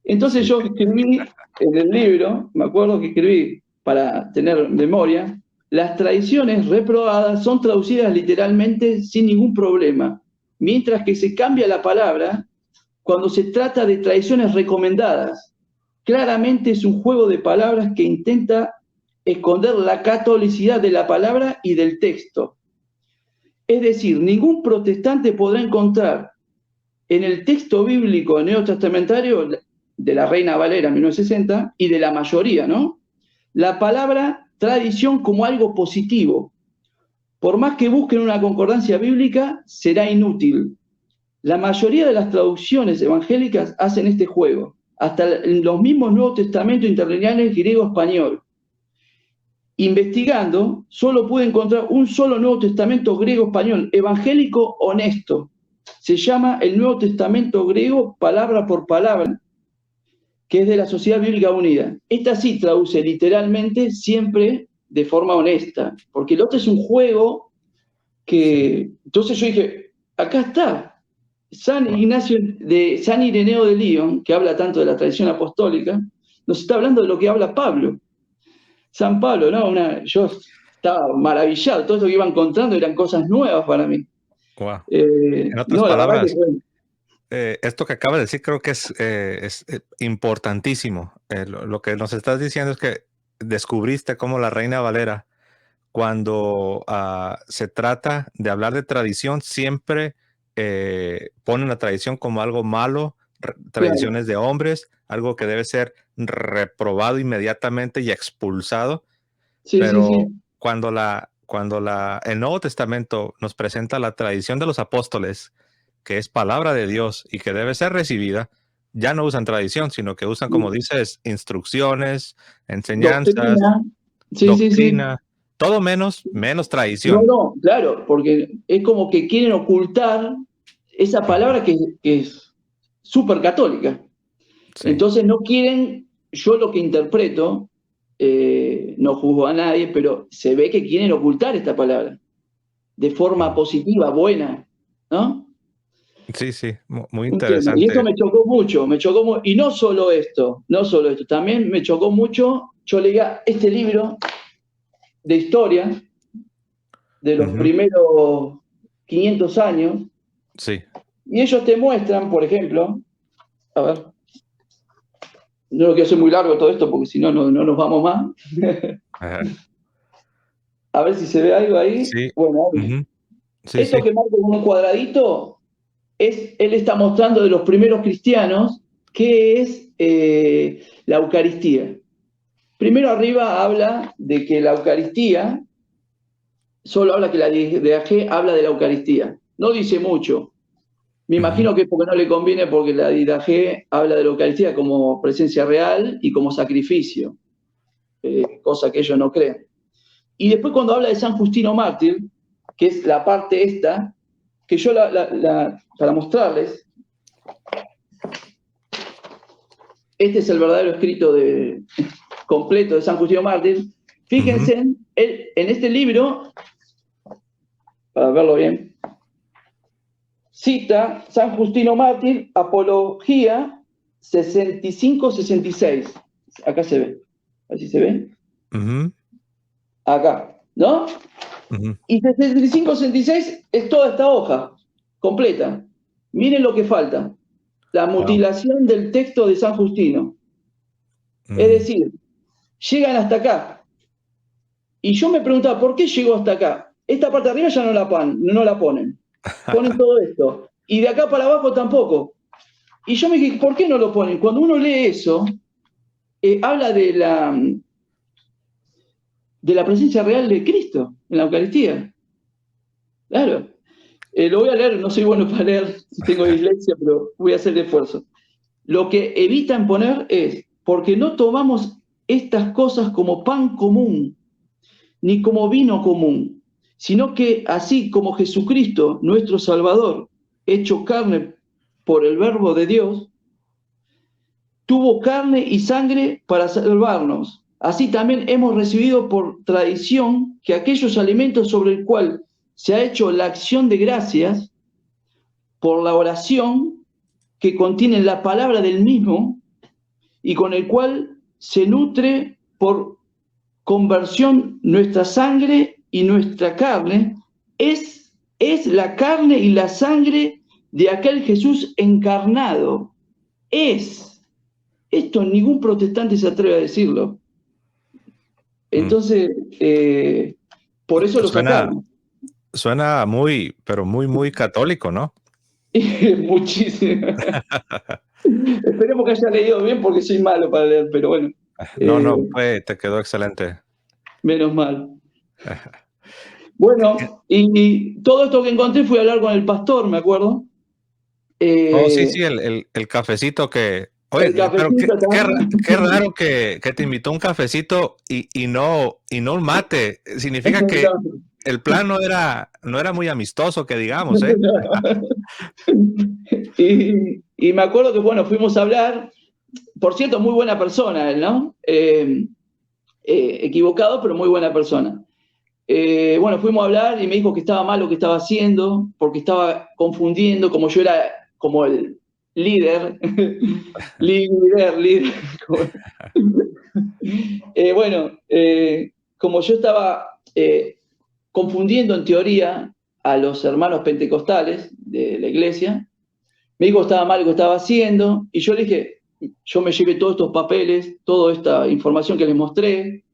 Speaker 2: Entonces
Speaker 1: Sí.
Speaker 2: yo escribí en el libro, me acuerdo que escribí para tener memoria, las tradiciones reprobadas son traducidas literalmente sin ningún problema, mientras que se cambia la palabra cuando se trata de tradiciones recomendadas. Claramente es un juego de palabras que intenta esconder la catolicidad de la palabra y del texto. Es decir, ningún protestante podrá encontrar en el texto bíblico neotestamentario de la Reina Valera 1960 y de la mayoría, ¿no? La palabra tradición como algo positivo. Por más que busquen una concordancia bíblica, será inútil. La mayoría de las traducciones evangélicas hacen este juego, hasta en los mismos Nuevos Testamentos interlineales griego-español. Investigando, solo pude encontrar un solo Nuevo Testamento griego-español, evangélico honesto. Se llama el Nuevo Testamento griego palabra por palabra, que es de la Sociedad Bíblica Unida. Esta sí traduce literalmente siempre de forma honesta, porque el otro es un juego
Speaker 1: Sí.
Speaker 2: que... Entonces yo dije, acá está, San
Speaker 1: Wow.
Speaker 2: Ignacio de San Ireneo de Lyon, que habla tanto de la tradición apostólica, nos está hablando de lo que habla Pablo. San Pablo, ¿no? Yo estaba maravillado, todo esto que iba encontrando eran cosas nuevas para mí.
Speaker 1: Wow. En otras
Speaker 2: No, la verdad que
Speaker 1: palabras,
Speaker 2: fue...
Speaker 1: esto que acaba de decir creo que es importantísimo. Lo que nos estás diciendo es que descubriste cómo la Reina Valera, cuando se trata de hablar de tradición, siempre ponen la tradición como algo malo,
Speaker 2: Claro,
Speaker 1: tradiciones de hombres, algo que debe ser reprobado inmediatamente y expulsado.
Speaker 2: sí, sí,
Speaker 1: Pero
Speaker 2: sí.
Speaker 1: el Nuevo Testamento nos presenta la tradición de los apóstoles, que es palabra de Dios y que debe ser recibida, ya no usan tradición, sino que usan, como dices, instrucciones, enseñanzas,
Speaker 2: Doctrina, sí, sí, sí.
Speaker 1: doctrina, todo menos
Speaker 2: No,
Speaker 1: tradición.
Speaker 2: no, claro, porque es como que quieren ocultar esa
Speaker 1: Ujú.
Speaker 2: palabra que es súper católica.
Speaker 1: Sí.
Speaker 2: Entonces no quieren, yo lo que interpreto, no juzgo a nadie, pero se ve que quieren ocultar esta palabra de forma
Speaker 1: Ujú.
Speaker 2: positiva, buena, ¿no?
Speaker 1: Sí, sí, muy
Speaker 2: Un tema. Y eso
Speaker 1: interesante.
Speaker 2: me chocó mucho. Y no solo esto, no solo esto, también me chocó mucho, yo leía este libro de historia de los
Speaker 1: Ujú.
Speaker 2: primeros 500 años,
Speaker 1: Sí.
Speaker 2: y ellos te muestran, por ejemplo, a ver, no lo quiero hacer muy largo todo esto porque si no, no nos vamos más.
Speaker 1: Ajá.
Speaker 2: A ver si se ve algo ahí.
Speaker 1: Sí.
Speaker 2: Bueno,
Speaker 1: Ujú. Sí,
Speaker 2: esto
Speaker 1: sí.
Speaker 2: que marco con un cuadradito, él está mostrando de los primeros cristianos qué es la Eucaristía. Primero arriba habla de que la Eucaristía, solo habla que la DAG habla de la Eucaristía. No dice mucho. Me
Speaker 1: Ujú.
Speaker 2: imagino que es porque no le conviene, porque la DAG habla de la Eucaristía como presencia real y como sacrificio, cosa que ellos no creen. Y después cuando habla de San Justino Mártir, que es la parte esta, que yo para mostrarles, este es el verdadero escrito completo de San Justino Mártir.
Speaker 1: Ujú.
Speaker 2: Fíjense, en este libro, para verlo bien, cita San Justino Mártir, Apología 65-66. Acá se ve. Así se ve.
Speaker 1: Ujú.
Speaker 2: Acá, ¿no?
Speaker 1: Ujú.
Speaker 2: Y 65-66 es toda esta hoja completa. Miren lo que falta. La
Speaker 1: Wow.
Speaker 2: mutilación del texto de San Justino. Es
Speaker 1: Mm.
Speaker 2: decir, llegan hasta acá. Y yo me preguntaba, ¿por qué llegó hasta acá? Esta parte de arriba ya no la ponen. Ponen todo esto. Y de acá para abajo tampoco. Y yo me dije, ¿por qué no lo ponen? Cuando uno lee eso, habla de la presencia real de Cristo en la Eucaristía. Claro. Lo voy a leer, no soy bueno para leer, tengo dislexia, pero voy a hacer el esfuerzo. Lo que evitan poner es, porque no tomamos estas cosas como pan común, ni como vino común, sino que así como Jesucristo, nuestro Salvador, hecho carne por el verbo de Dios, tuvo carne y sangre para salvarnos. Así también hemos recibido por tradición que aquellos alimentos sobre el cual se ha hecho la acción de gracias, por la oración que contiene la palabra del mismo y con el cual se nutre por conversión nuestra sangre y nuestra carne, es la carne y la sangre de aquel Jesús encarnado. Es. Esto ningún protestante se atreve a decirlo.
Speaker 1: Mm.
Speaker 2: Entonces, por eso lo
Speaker 1: Suena,
Speaker 2: sacaron.
Speaker 1: suena muy, pero muy, muy católico, ¿no?
Speaker 2: Muchísimo. Esperemos que haya leído bien porque soy malo para leer, pero bueno,
Speaker 1: No,
Speaker 2: eh,
Speaker 1: no, te quedó excelente.
Speaker 2: menos mal. Bueno, y todo esto que encontré fui a hablar con el pastor, me acuerdo.
Speaker 1: Oh, sí,
Speaker 2: Eh,
Speaker 1: sí, el cafecito que. Oye,
Speaker 2: el
Speaker 1: pero
Speaker 2: cafecito
Speaker 1: qué
Speaker 2: también.
Speaker 1: raro que te invitó un cafecito y no un mate. Significa que el plan no era muy amistoso, que digamos, ¿eh?
Speaker 2: Y me acuerdo que, bueno, fuimos a hablar. Por cierto, muy buena persona él, ¿no? Equivocado, pero muy buena persona. Bueno, fuimos a hablar y me dijo que estaba mal lo que estaba haciendo, porque estaba confundiendo, como yo era como el líder, líder. Bueno, como yo estaba confundiendo en teoría a los hermanos pentecostales de la iglesia, me dijo que estaba mal lo que estaba haciendo, y yo le dije, yo me llevé todos estos papeles, toda esta información que les mostré,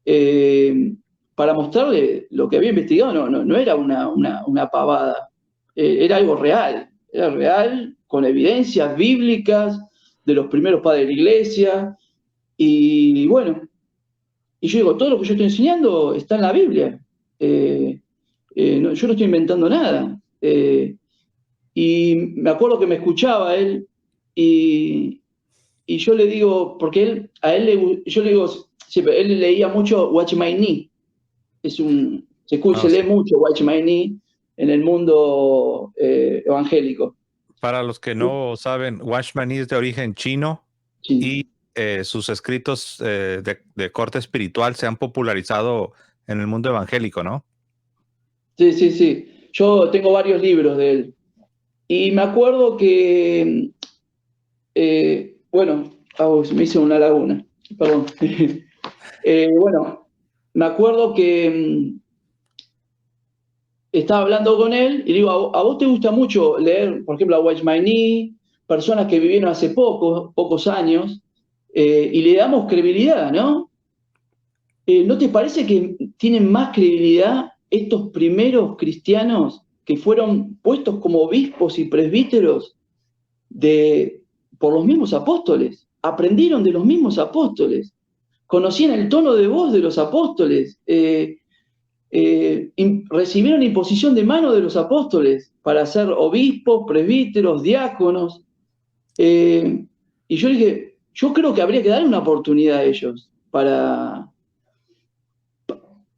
Speaker 2: eh, para mostrarle lo que había investigado. No era una pavada, era algo real, era real, con evidencias bíblicas de los primeros padres de la iglesia, y bueno, y yo digo, todo lo que yo estoy enseñando está en la Biblia. Yo no estoy inventando nada. Y me acuerdo que me escuchaba él y, y yo le digo, porque yo le digo, siempre, él leía mucho Watch My Knee.
Speaker 1: Oh,
Speaker 2: Se lee
Speaker 1: sí.
Speaker 2: mucho Watch My Knee en el mundo evangélico.
Speaker 1: Para los que no saben, Watchman es de origen chino
Speaker 2: Sí,
Speaker 1: y sus escritos de corte espiritual se han popularizado en el mundo evangélico, ¿no?
Speaker 2: sí, sí, sí. Yo tengo varios libros de él. Y me acuerdo que, bueno, se me hizo una laguna, perdón. Bueno, me acuerdo que estaba hablando con él y digo, ¿a vos te gusta mucho leer, por ejemplo, a Watch My Knee, personas que vivieron hace pocos años? y le damos credibilidad, ¿no? ¿No te parece que tienen más credibilidad estos primeros cristianos que fueron puestos como obispos y presbíteros por los mismos apóstoles? Aprendieron de los mismos apóstoles, conocían el tono de voz de los apóstoles, recibieron imposición de mano de los apóstoles para ser obispos, presbíteros, diáconos. Y yo dije, yo creo que habría que darle una oportunidad a ellos para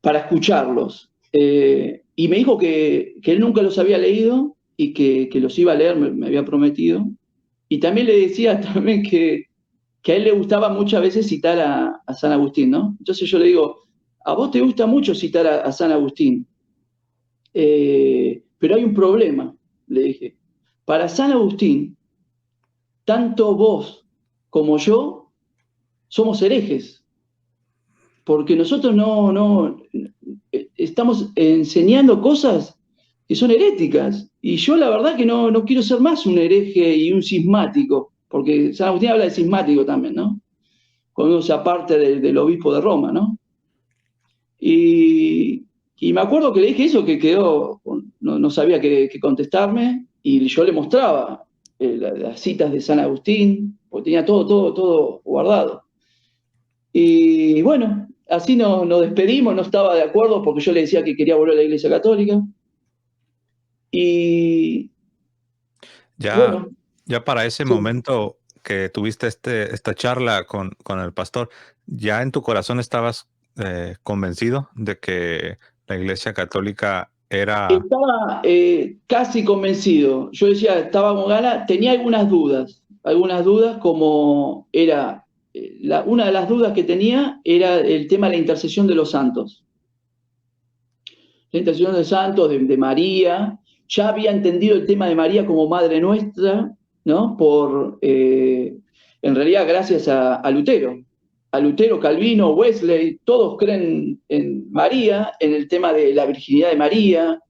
Speaker 2: escucharlos. Y me dijo que él nunca los había leído y que los iba a leer, me había prometido. Y también le decía también que a él le gustaba muchas veces citar a San Agustín, ¿no? Entonces yo le digo, a vos te gusta mucho citar a San Agustín, pero hay un problema, le dije. Para San Agustín, tanto vos como yo somos herejes, porque nosotros no estamos enseñando cosas que son heréticas. Y yo la verdad que no quiero ser más un hereje y un cismático, porque San Agustín habla de cismático también, ¿no? Cuando uno se aparte del obispo de Roma, ¿no? Y, y me acuerdo que le dije eso, que quedó, no sabía qué contestarme, y yo le mostraba las citas de San Agustín, porque tenía todo guardado. Y bueno, así nos despedimos, no estaba de acuerdo porque yo le decía que quería volver a la Iglesia Católica. Y
Speaker 1: Ya,
Speaker 2: bueno,
Speaker 1: ya para ese
Speaker 2: sí,
Speaker 1: momento que tuviste esta charla con el pastor, ¿ya en tu corazón estabas convencido de que la Iglesia Católica era...
Speaker 2: estaba casi convencido. Yo decía, estaba con ganas, tenía algunas dudas como era, una de las dudas que tenía era el tema de la intercesión de los santos. La intercesión de los santos, de María. Ya había entendido el tema de María como Madre Nuestra, ¿no? En realidad, gracias a Lutero. A Lutero, Calvino, Wesley, todos creen en María, en el tema de la virginidad de María,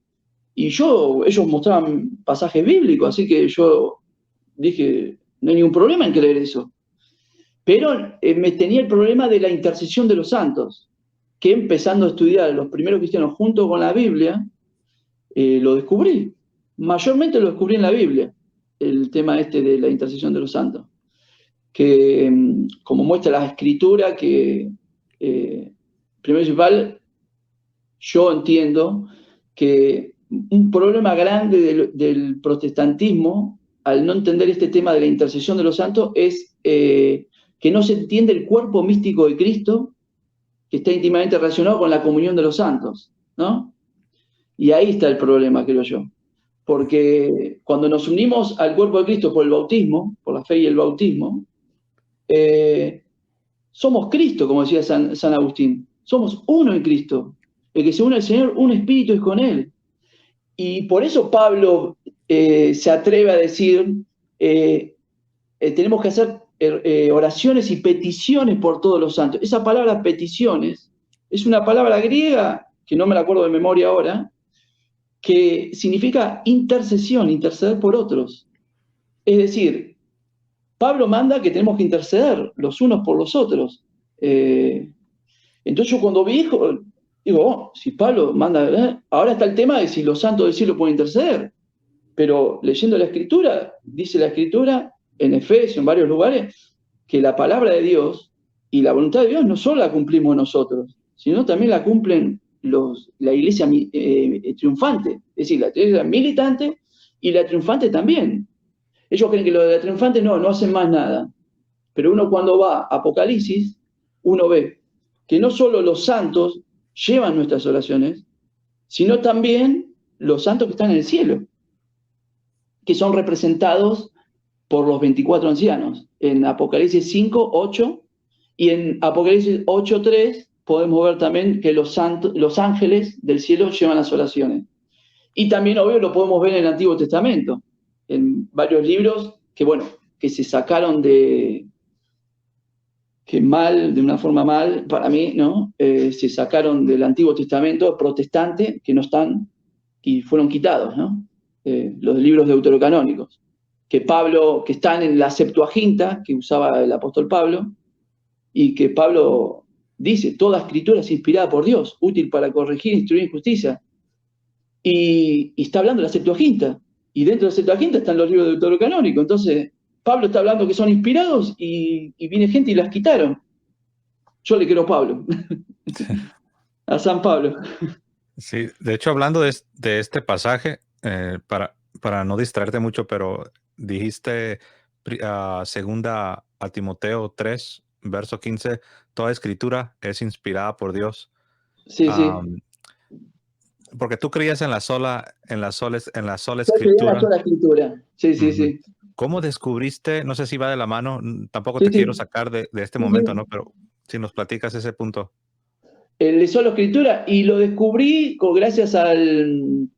Speaker 2: y ellos mostraban pasajes bíblicos, así que yo dije, no hay ningún problema en creer eso. Pero me tenía el problema de la intercesión de los santos, que empezando a estudiar los primeros cristianos junto con la Biblia, lo descubrí. Mayormente lo descubrí en la Biblia, el tema este de la intercesión de los santos. Que como muestra la escritura, que primero y principal, yo entiendo que un problema grande del protestantismo, al no entender este tema de la intercesión de los santos, es que no se entiende el cuerpo místico de Cristo, que está íntimamente relacionado con la comunión de los santos, ¿no? Y ahí está el problema, creo yo. Porque cuando nos unimos al cuerpo de Cristo por el bautismo, por la fe y el bautismo, eh, somos Cristo, como decía San Agustín. Somos uno en Cristo. El que se une al Señor, un espíritu es con Él. Y por eso Pablo se atreve a decir, tenemos que hacer oraciones y peticiones por todos los santos. Esa palabra peticiones es una palabra griega, que no me la acuerdo de memoria ahora, que significa intercesión, interceder por otros. Es decir, Pablo manda que tenemos que interceder los unos por los otros. Entonces yo cuando vi, digo, oh, si Pablo manda, ahora está el tema de si los santos del cielo pueden interceder, pero leyendo la escritura, dice la escritura en Efesios, en varios lugares, que la palabra de Dios y la voluntad de Dios no solo la cumplimos nosotros, sino también la cumplen la iglesia triunfante, es decir, la iglesia militante y la triunfante también. Ellos creen que lo de la triunfante no hacen más nada. Pero uno cuando va a Apocalipsis, uno ve que no solo los santos llevan nuestras oraciones, sino también los santos que están en el cielo, que son representados por los 24 ancianos. En Apocalipsis 5, 8 y en Apocalipsis 8, 3 podemos ver también que los ángeles del cielo llevan las oraciones. Y también, obvio, lo podemos ver en el Antiguo Testamento, en varios libros que, bueno, que se sacaron de una forma mal, para mí, ¿no? Se sacaron del Antiguo Testamento protestante, que no están, y fueron quitados, ¿no? Los libros deuterocanónicos, que están en la Septuaginta, que usaba el apóstol Pablo, y que Pablo dice, toda escritura es inspirada por Dios, útil para corregir, instruir en justicia. Y está hablando de la Septuaginta, y dentro de la Septuaginta están los libros de Deuterocanónico. Entonces, Pablo está hablando que son inspirados y viene gente y las quitaron. Yo le quiero a Pablo, a San Pablo.
Speaker 1: Sí, de hecho, hablando de este pasaje, para no distraerte mucho, pero dijiste segunda a Timoteo 3, verso 15, toda escritura es inspirada por Dios.
Speaker 2: Sí, sí.
Speaker 1: Am, Porque tú creías en la sola
Speaker 2: Yo estudié la
Speaker 1: escritura.
Speaker 2: sola escritura. Sí, sí,
Speaker 1: Ujú.
Speaker 2: sí.
Speaker 1: ¿Cómo descubriste? No sé si va de la mano, tampoco
Speaker 2: Sí,
Speaker 1: te quiero
Speaker 2: sí.
Speaker 1: sacar de este
Speaker 2: Sí,
Speaker 1: momento, ¿no?
Speaker 2: sí.
Speaker 1: Pero si nos platicas ese punto.
Speaker 2: De sola escritura, y lo descubrí gracias a los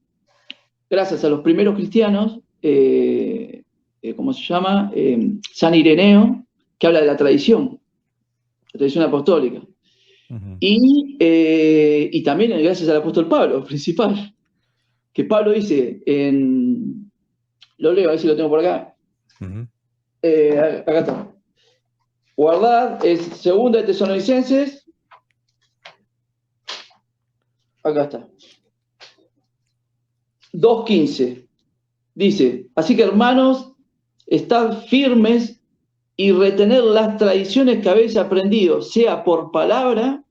Speaker 2: primeros cristianos, ¿cómo se llama? San Ireneo, que habla de la tradición apostólica.
Speaker 1: Ujú,
Speaker 2: Y también gracias al apóstol Pablo, principal, que Pablo dice lo leo, a ver si lo tengo por acá.
Speaker 1: ujú.
Speaker 2: Acá está. Guardad, es segunda de Tesalonicenses, acá está. 2:15. Dice, así que hermanos, estad firmes y retener las tradiciones que habéis aprendido, sea por palabra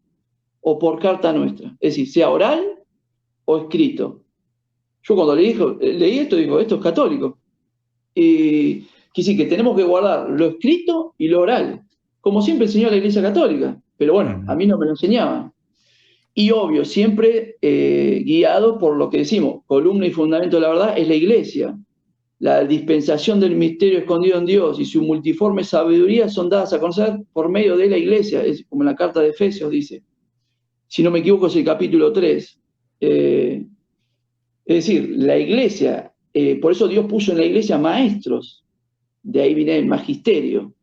Speaker 2: o por carta nuestra. Es decir, sea oral o escrito. Yo cuando leí esto, digo, esto es católico. Y que sí, que tenemos que guardar lo escrito y lo oral, como siempre enseñó la Iglesia Católica. Pero bueno, a
Speaker 1: Ujú,
Speaker 2: mí no me lo enseñaban. Y obvio, siempre guiado por lo que decimos, columna y fundamento de la verdad es la Iglesia. La dispensación del misterio escondido en Dios y su multiforme sabiduría son dadas a conocer por medio de la Iglesia, es como en la carta de Efesios dice. Si no me equivoco, es el capítulo 3. Es decir, la Iglesia, por eso Dios puso en la Iglesia maestros, de ahí viene el magisterio.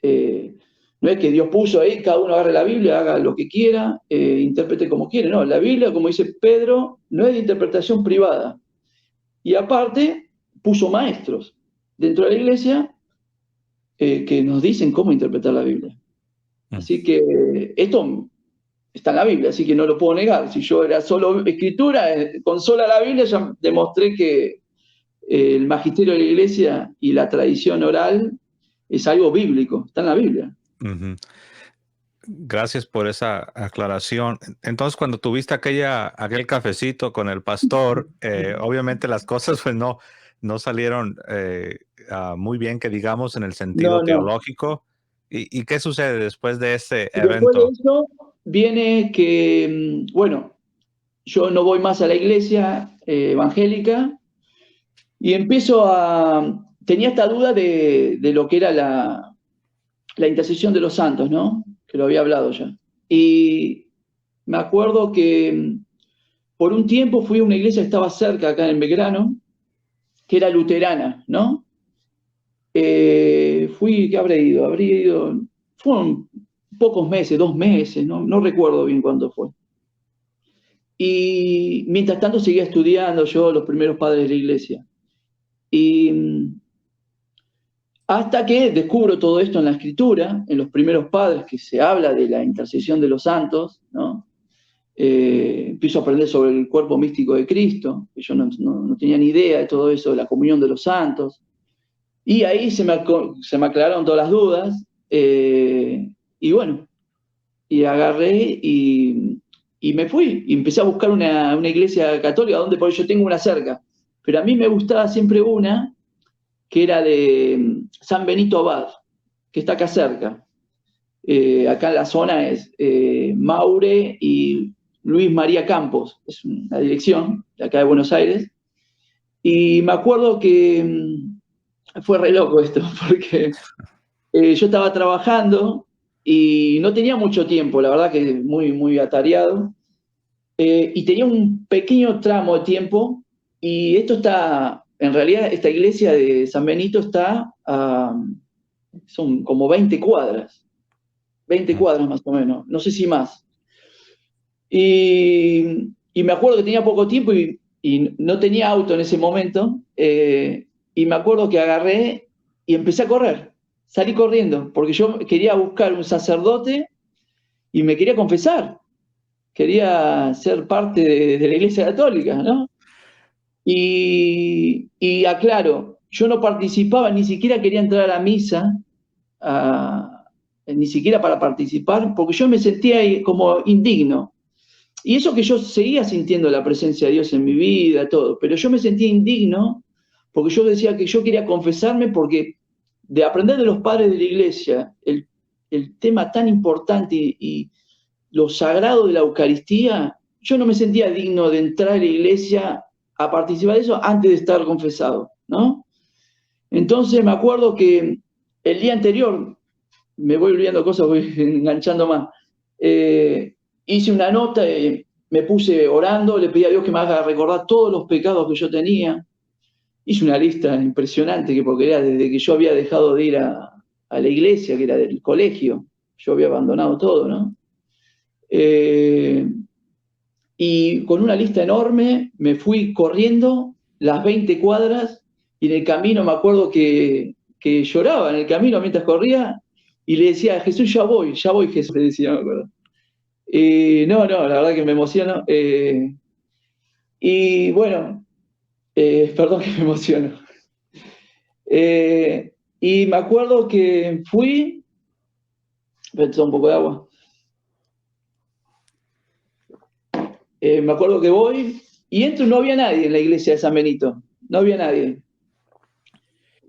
Speaker 2: Eh, no es que Dios puso ahí, cada uno agarre la Biblia, haga lo que quiera, interprete como quiere. No, la Biblia, como dice Pedro, no es de interpretación privada. Y aparte, puso maestros dentro de la iglesia que nos dicen cómo interpretar la Biblia.
Speaker 1: ujú.
Speaker 2: Así que esto está en la Biblia, así que no lo puedo negar. Si yo era solo escritura, con sola la Biblia ya demostré que el magisterio de la iglesia y la tradición oral es algo bíblico, está en la Biblia.
Speaker 1: Ujú. Gracias por esa aclaración. Entonces, cuando tuviste aquel cafecito con el pastor, obviamente las cosas pues no salieron muy bien, que digamos, en el sentido
Speaker 2: No, no.
Speaker 1: teológico. ¿Y qué sucede después de ese
Speaker 2: Y después de
Speaker 1: evento?
Speaker 2: eso viene que, bueno, yo no voy más a la iglesia evangélica y tenía esta duda de lo que era la intercesión de los santos, ¿no? Que lo había hablado ya. Y me acuerdo que por un tiempo fui a una iglesia que estaba cerca, acá en Belgrano, que era luterana, ¿no? ¿Qué habré ido? Fueron pocos meses, 2 meses, no recuerdo bien cuándo fue. Y mientras tanto seguía estudiando yo los primeros padres de la iglesia. Y hasta que descubro todo esto en la escritura, en los primeros padres, que se habla de la intercesión de los santos, ¿no? Empiezo a aprender sobre el cuerpo místico de Cristo, que yo no tenía ni idea de todo eso, de la comunión de los santos. Y ahí se me aclararon todas las dudas. Y bueno, y agarré y me fui. Y empecé a buscar una iglesia católica, donde por yo tengo una cerca. Pero a mí me gustaba siempre una que era de San Benito Abad, que está acá cerca. Acá en la zona es Maure y Luis María Campos, es una dirección de acá de Buenos Aires. Y me acuerdo que fue re loco esto, porque yo estaba trabajando y no tenía mucho tiempo, la verdad que muy, muy atareado, y tenía un pequeño tramo de tiempo, y en realidad esta iglesia de San Benito son como 20
Speaker 1: Mm.
Speaker 2: cuadras más o menos, no sé si más. Y me acuerdo que tenía poco tiempo y no tenía auto en ese momento, y me acuerdo que agarré y empecé a correr. salí corriendo, porque yo quería buscar un sacerdote y me quería confesar. Quería ser parte de la Iglesia Católica, ¿no? Y aclaro, yo no participaba, ni siquiera quería entrar a la misa, ni siquiera para participar, porque yo me sentía ahí como indigno. Y eso que yo seguía sintiendo la presencia de Dios en mi vida, todo, pero yo me sentía indigno porque yo decía que yo quería confesarme porque de aprender de los padres de la iglesia el tema tan importante y lo sagrado de la Eucaristía, yo no me sentía digno de entrar a la iglesia a participar de eso antes de estar confesado, ¿no? Entonces me acuerdo que el día anterior, me voy olvidando cosas, voy enganchando más, hice una nota, me puse orando, le pedí a Dios que me haga recordar todos los pecados que yo tenía. Hice una lista impresionante, porque era desde que yo había dejado de ir a la iglesia, que era del colegio, yo había abandonado todo, ¿no? Y con una lista enorme me fui corriendo las 20 cuadras y en el camino me acuerdo que lloraba en el camino mientras corría y le decía, Jesús, ya voy, Jesús, le decía, me acuerdo. No, la verdad que me emociono. Y bueno, perdón que me emociono. Y me acuerdo que fui, pensé un poco de agua. Me acuerdo que voy y entro y no había nadie en la iglesia de San Benito, no había nadie.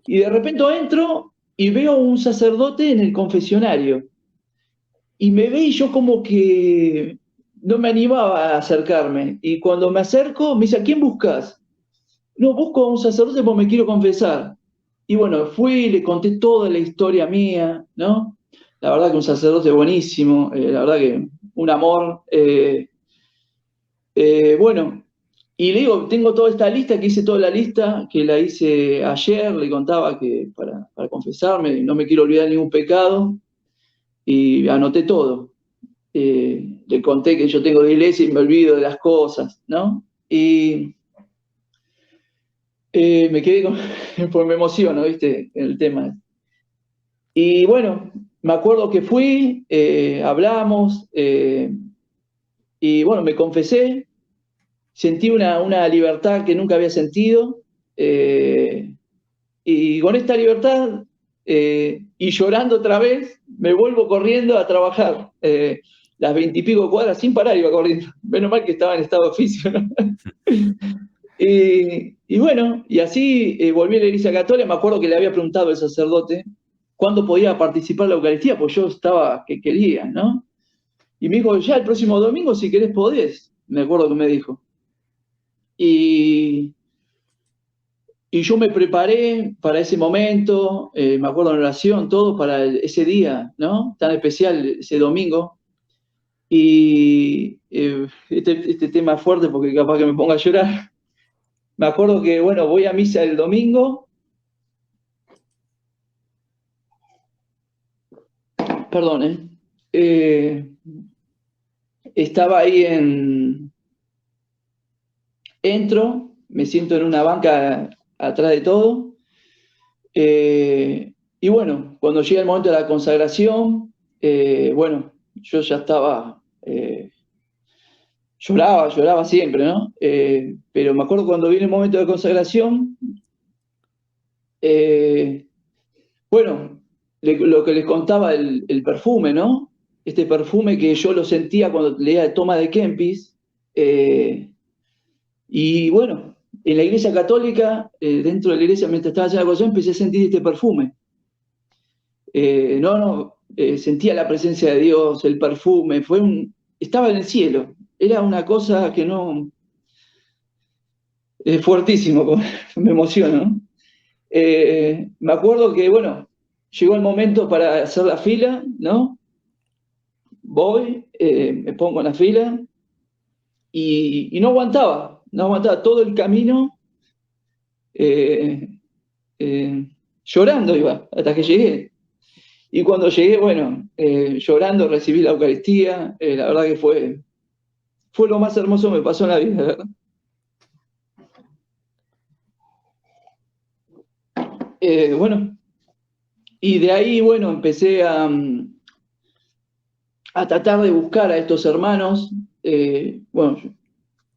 Speaker 2: Y de repente entro y veo un sacerdote en el confesionario. Y me ve y yo como que no me animaba a acercarme. Y cuando me acerco, me dice, ¿a quién buscas? No, busco a un sacerdote porque me quiero confesar. Y bueno, fui y le conté toda la historia mía, ¿no? La verdad que un sacerdote buenísimo, la verdad que un amor. Bueno, y le digo, tengo toda esta lista, que hice toda la lista, que la hice ayer, le contaba que para confesarme, no me quiero olvidar ningún pecado, y anoté todo. Le conté que yo tengo de iglesia y me olvido de las cosas, ¿no? Y me quedé con, pues me emociono, ¿viste? El tema. Y bueno, me acuerdo que fui, hablamos, y bueno, me confesé, sentí una libertad que nunca había sentido, y con esta libertad, y llorando otra vez, me vuelvo corriendo a trabajar. Las 20 y pico cuadras sin parar iba corriendo. Menos mal que estaba en estado físico, ¿no? Y bueno, y así volví a la iglesia católica. Me acuerdo que le había preguntado al sacerdote cuándo podía participar en la Eucaristía, pues yo estaba que quería, ¿no? Y me dijo, ya el próximo domingo, si querés, podés. Me acuerdo que me dijo. Y yo me preparé para ese momento, me acuerdo en oración, todo para ese día, ¿no? Tan especial, ese domingo. Y este tema es fuerte porque capaz que me ponga a llorar. Me acuerdo que, bueno, voy a misa el domingo. Perdón, estaba ahí entro, me siento en una banca atrás de todo. Y bueno, cuando llega el momento de la consagración, bueno, yo ya estaba, lloraba siempre, ¿no? Pero me acuerdo cuando viene el momento de consagración, bueno, lo que les contaba el perfume, ¿no? Este perfume que yo lo sentía cuando leía Toma de Kempis, y bueno, en la iglesia católica, dentro de la iglesia, mientras estaba haciendo la cosa, empecé a sentir este perfume. Sentía la presencia de Dios, el perfume, estaba en el cielo. Era una cosa que no, es fuertísimo, me emociono, ¿no? Me acuerdo que, bueno, llegó el momento para hacer la fila, ¿no? Voy, me pongo en la fila y no aguantaba todo el camino, eh, llorando iba, hasta que llegué. Y cuando llegué, bueno, llorando recibí la Eucaristía, la verdad que fue lo más hermoso que me pasó en la vida, ¿verdad? Bueno, Y de ahí, bueno, empecé a tratar de buscar a estos hermanos. Bueno,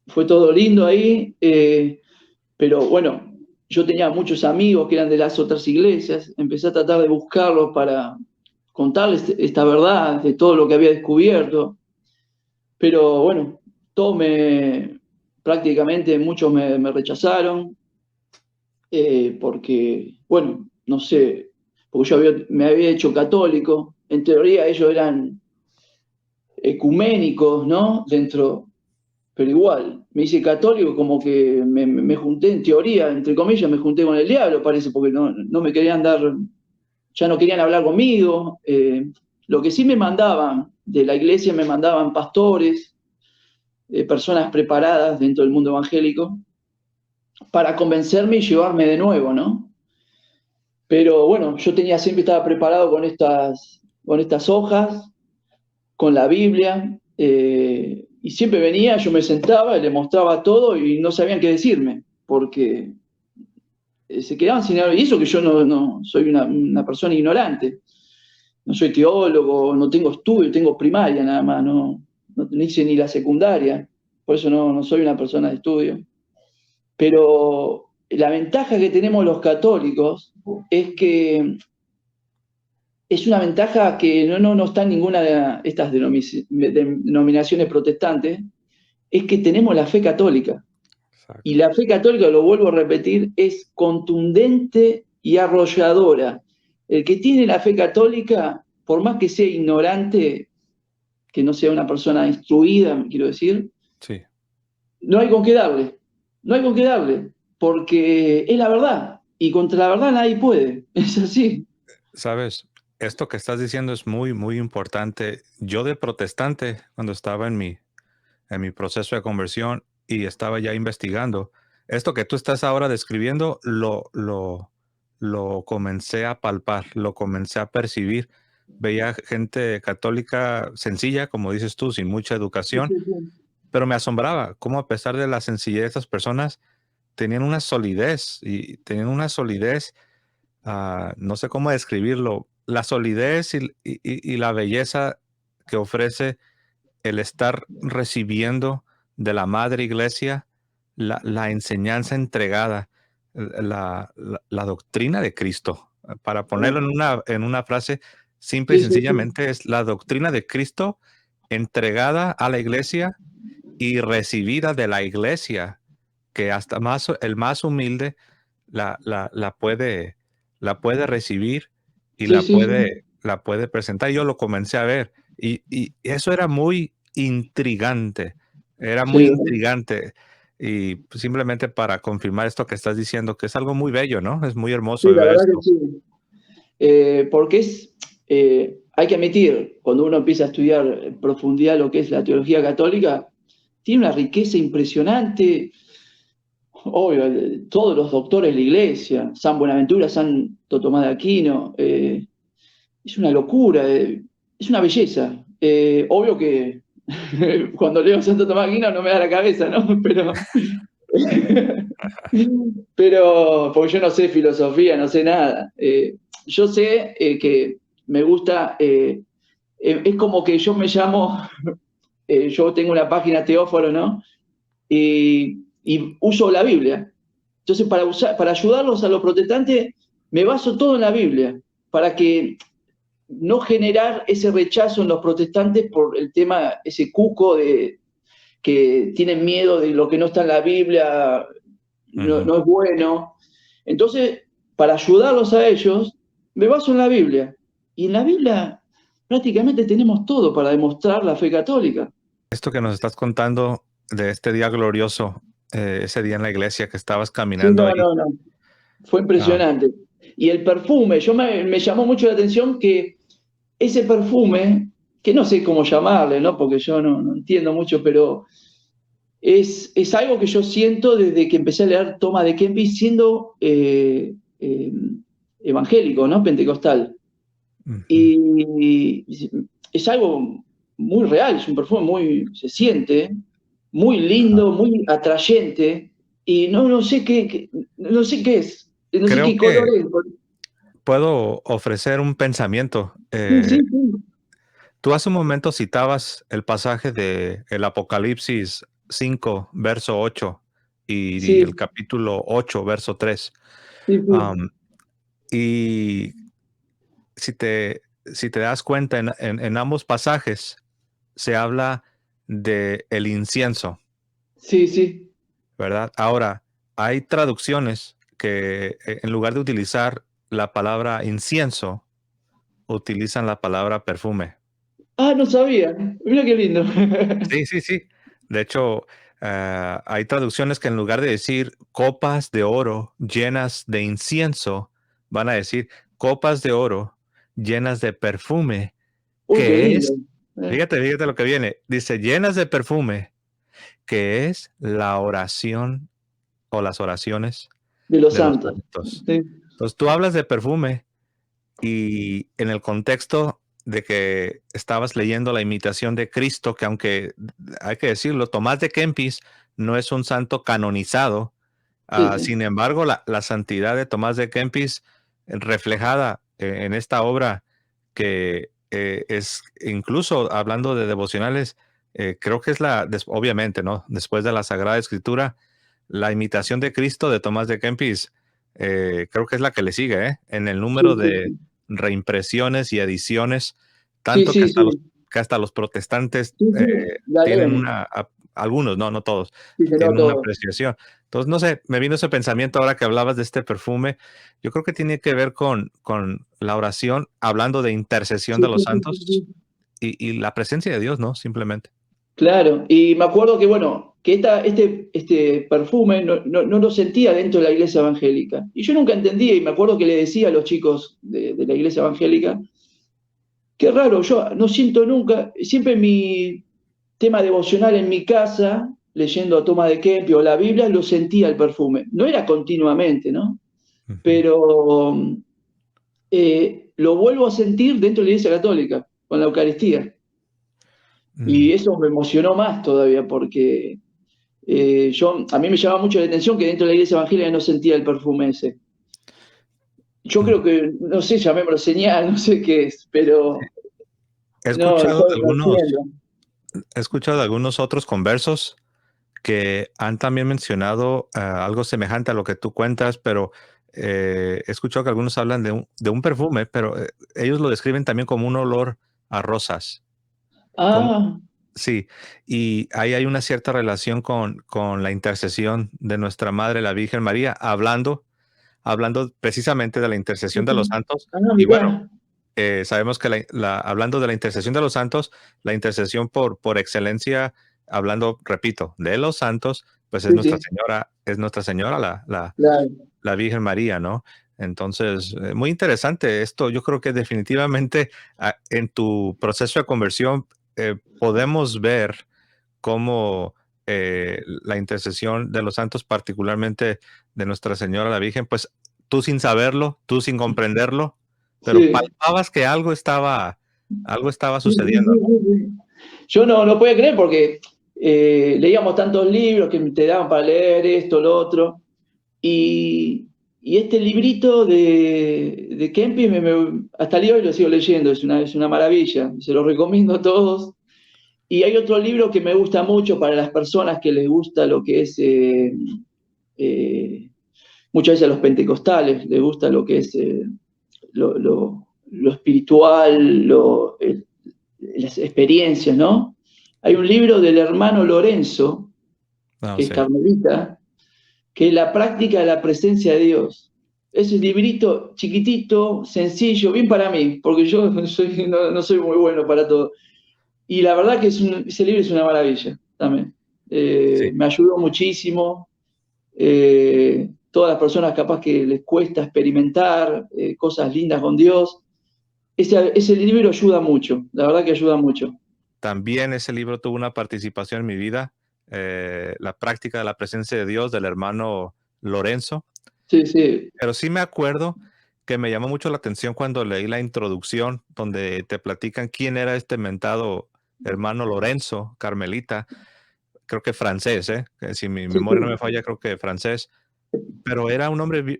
Speaker 2: fue todo lindo ahí, pero bueno, yo tenía muchos amigos que eran de las otras iglesias, empecé a tratar de buscarlos para contarles esta verdad de todo lo que había descubierto, pero bueno, todo prácticamente muchos me rechazaron, porque, bueno, no sé, porque me había hecho católico, en teoría ellos eran ecuménicos, ¿no? Dentro, pero igual, me hice católico como que me junté, en teoría, entre comillas, me junté con el diablo, parece, porque no me querían dar, ya no querían hablar conmigo. Lo que sí me mandaban, de la iglesia me mandaban pastores, personas preparadas dentro del mundo evangélico, para convencerme y llevarme de nuevo, ¿no? Pero bueno, yo siempre estaba preparado con estas hojas, con la Biblia, y siempre venía, yo me sentaba y le mostraba todo y no sabían qué decirme, porque se quedaban sin hablar. Y eso que yo no soy una persona ignorante, no soy teólogo, no tengo estudio, tengo primaria nada más, no hice ni la secundaria, por eso no soy una persona de estudio. Pero la ventaja que tenemos los católicos es que es una ventaja que no está en ninguna de estas denominaciones protestantes, es que tenemos la fe católica. Y
Speaker 1: Exacto.
Speaker 2: la fe católica, lo vuelvo a repetir, es contundente y arrolladora. El que tiene la fe católica, por más que sea ignorante, que no sea una persona instruida, quiero decir,
Speaker 1: Sí.
Speaker 2: no hay con qué darle. No hay con qué darle, porque es la verdad. Y contra la verdad nadie puede. Es así.
Speaker 1: Sabes, esto que estás diciendo es muy, muy importante. Yo de protestante, cuando estaba en mi proceso de conversión y estaba ya investigando, esto que tú estás ahora describiendo, lo comencé a palpar, lo comencé a percibir. Veía gente católica sencilla, como dices tú, sin mucha
Speaker 2: Sí,
Speaker 1: educación,
Speaker 2: sí, sí.
Speaker 1: pero me asombraba cómo a pesar de la sencillez de estas personas, tenían una solidez y tenían una solidez, no sé cómo describirlo, la solidez y la belleza que ofrece el estar recibiendo de la Madre Iglesia la enseñanza entregada, la doctrina de Cristo. Para ponerlo
Speaker 2: Bueno,
Speaker 1: en una frase simple y
Speaker 2: sí, sí, sí.
Speaker 1: sencillamente, es la doctrina de Cristo entregada a la iglesia y recibida de la iglesia, que hasta el más humilde la, la, la puede, la puede recibir y
Speaker 2: Sí, sí, sí.
Speaker 1: la puede presentar. Yo lo comencé a ver y eso era muy
Speaker 2: Sí,
Speaker 1: intrigante. Y pues, simplemente para confirmar esto que estás diciendo, que es algo muy bello, ¿no? Es muy hermoso
Speaker 2: sí,
Speaker 1: de
Speaker 2: la
Speaker 1: ver
Speaker 2: verdad que
Speaker 1: esto.
Speaker 2: sí. Porque hay que admitir, cuando uno empieza a estudiar en profundidad lo que es la teología católica, tiene una riqueza impresionante. Obvio, todos los doctores de la iglesia, San Buenaventura, Santo Tomás de Aquino, es una locura, es una belleza. Obvio que cuando leo Santo Tomás de Aquino no me da la cabeza, ¿no? Pero porque yo no sé filosofía, no sé nada. Yo sé que me gusta, es como que yo me llamo, yo tengo una página Teóforo, ¿no? Y uso la Biblia. Entonces, para ayudarlos a los protestantes, me baso todo en la Biblia, para que no generar ese rechazo en los protestantes por el tema, ese cuco de que tienen miedo de lo que no está en la Biblia,
Speaker 1: Ujú.
Speaker 2: no es bueno. Entonces, para ayudarlos a ellos, me baso en la Biblia. Y en la Biblia prácticamente tenemos todo para demostrar la fe católica.
Speaker 1: Esto que nos estás contando de este día glorioso, ese día en la iglesia que estabas
Speaker 2: Sí,
Speaker 1: caminando ahí.
Speaker 2: no. Fue
Speaker 1: ah,
Speaker 2: impresionante. Y el perfume, me llamó mucho la atención que ese perfume, que no sé cómo llamarle, ¿no? Porque yo no entiendo mucho, pero es algo que yo siento desde que empecé a leer Thomas de Kempis siendo evangélico, ¿no? Pentecostal.
Speaker 1: ujú.
Speaker 2: Y es algo muy real, es un perfume se siente, muy lindo, muy atrayente, y no sé no sé qué es, no sé
Speaker 1: Creo
Speaker 2: qué color
Speaker 1: que
Speaker 2: es.
Speaker 1: puedo ofrecer un pensamiento.
Speaker 2: Sí, sí, sí.
Speaker 1: Tú hace un momento citabas el pasaje de el Apocalipsis 5 verso 8 y el
Speaker 2: Sí,
Speaker 1: capítulo 8 verso 3.
Speaker 2: sí, sí.
Speaker 1: Am, y si te das cuenta, en ambos pasajes se habla de el incienso,
Speaker 2: Sí, sí.
Speaker 1: ¿verdad? Ahora, hay traducciones que en lugar de utilizar la palabra incienso, utilizan la palabra perfume.
Speaker 2: Ah, no sabía. Mira qué lindo.
Speaker 1: Sí, sí, sí. De hecho, hay traducciones que en lugar de decir copas de oro llenas de incienso, van a decir copas de oro llenas de perfume,
Speaker 2: Uy, qué
Speaker 1: que
Speaker 2: lindo.
Speaker 1: es, fíjate lo que viene, dice llenas de perfume, que es la oración o las oraciones
Speaker 2: De los
Speaker 1: de los
Speaker 2: santos.
Speaker 1: santos.
Speaker 2: Sí,
Speaker 1: Entonces tú hablas de perfume y en el contexto de que estabas leyendo la imitación de Cristo, que aunque hay que decirlo, Tomás de Kempis no es un santo canonizado.
Speaker 2: sí,
Speaker 1: Sin
Speaker 2: sí.
Speaker 1: embargo, la santidad de Tomás de Kempis reflejada en esta obra que es, incluso hablando de devocionales, creo que es obviamente, ¿no? Después de la Sagrada Escritura, la imitación de Cristo de Tomás de Kempis, creo que es la que le sigue, ¿eh? En el
Speaker 2: Sí,
Speaker 1: número
Speaker 2: sí,
Speaker 1: de
Speaker 2: sí.
Speaker 1: reimpresiones y ediciones,
Speaker 2: Sí,
Speaker 1: tanto
Speaker 2: sí, sí.
Speaker 1: que hasta los protestantes
Speaker 2: Sí, sí. La
Speaker 1: tienen
Speaker 2: leen.
Speaker 1: algunos, no todos,
Speaker 2: Sí, se no
Speaker 1: tienen una
Speaker 2: todo.
Speaker 1: apreciación. Entonces, no sé, me vino ese pensamiento ahora que hablabas de este perfume. Yo creo que tiene que ver con la oración, hablando de intercesión
Speaker 2: Sí,
Speaker 1: de
Speaker 2: sí,
Speaker 1: los
Speaker 2: sí, sí,
Speaker 1: santos
Speaker 2: sí.
Speaker 1: y la presencia de Dios, ¿no? Simplemente.
Speaker 2: Claro, y me acuerdo que, bueno, que este perfume no lo sentía dentro de la iglesia evangélica. Y yo nunca entendía, y me acuerdo que le decía a los chicos de la iglesia evangélica, qué raro, yo no siento nunca, siempre mi tema devocional en mi casa, leyendo a Tomás de Kempis o la Biblia, lo sentía el perfume. No era continuamente, ¿no?
Speaker 1: Ujú.
Speaker 2: Pero lo vuelvo a sentir dentro de la iglesia católica, con la Eucaristía. Y
Speaker 1: Mm,
Speaker 2: eso me emocionó más todavía, porque a mí me llama mucho la atención que dentro de la iglesia evangélica no sentía el perfume ese. Yo
Speaker 1: mm.
Speaker 2: creo que, no sé, llamémoslo señal, no sé qué es, pero
Speaker 1: He
Speaker 2: no,
Speaker 1: escuchado de
Speaker 2: no entiendo.
Speaker 1: he escuchado de algunos otros conversos que han también mencionado algo semejante a lo que tú cuentas, pero he escuchado que algunos hablan de un perfume, pero ellos lo describen también como un olor a rosas. Como,
Speaker 2: Ah,
Speaker 1: sí, y ahí hay una cierta relación con la intercesión de nuestra Madre, la Virgen María, hablando precisamente de la
Speaker 2: sí,
Speaker 1: intercesión de los
Speaker 2: sí.
Speaker 1: santos.
Speaker 2: Ah,
Speaker 1: Y bueno,
Speaker 2: mirá.
Speaker 1: sabemos que hablando de la intercesión de los santos, la intercesión por excelencia, hablando, repito, de los santos, pues
Speaker 2: Sí, sí,
Speaker 1: es Nuestra Señora,
Speaker 2: claro.
Speaker 1: la Virgen María, ¿no? Entonces, muy interesante esto. Yo creo que definitivamente en tu proceso de conversión podemos ver cómo la intercesión de los santos, particularmente de Nuestra Señora la Virgen, pues tú sin saberlo, tú sin comprenderlo, pero
Speaker 2: Sí.
Speaker 1: palpabas que algo estaba
Speaker 2: Sí, sí,
Speaker 1: sucediendo,
Speaker 2: sí,
Speaker 1: ¿no?
Speaker 2: sí, sí. Yo no podía creer porque leíamos tantos libros que te daban para leer esto, lo otro, y, y este librito de Kempis, hasta el día de hoy lo sigo leyendo, es una maravilla, se lo recomiendo a todos. Y hay otro libro que me gusta mucho para las personas que les gusta lo que es, eh, muchas veces a los pentecostales, les gusta lo que es lo espiritual, las experiencias, ¿no? Hay un libro del hermano Lorenzo,
Speaker 1: No
Speaker 2: que es
Speaker 1: sé.
Speaker 2: carmelita, que es la práctica de la presencia de Dios. Es un librito chiquitito, sencillo, bien para mí, porque yo no soy muy bueno para todo. Y la verdad que ese libro es una maravilla también.
Speaker 1: Sí.
Speaker 2: Me ayudó muchísimo. Todas las personas capaz que les cuesta experimentar cosas lindas con Dios, ese libro ayuda mucho, la verdad que ayuda mucho.
Speaker 1: También ese libro tuvo una participación en mi vida, la práctica de la presencia de Dios del hermano Lorenzo.
Speaker 2: Sí, sí,
Speaker 1: Pero sí me acuerdo que me llamó mucho la atención cuando leí la introducción donde te platican quién era este mentado hermano Lorenzo, carmelita, creo que francés, ¿eh? Que si mi
Speaker 2: sí,
Speaker 1: memoria no me
Speaker 2: sí,
Speaker 1: falla, creo que francés. pero era un hombre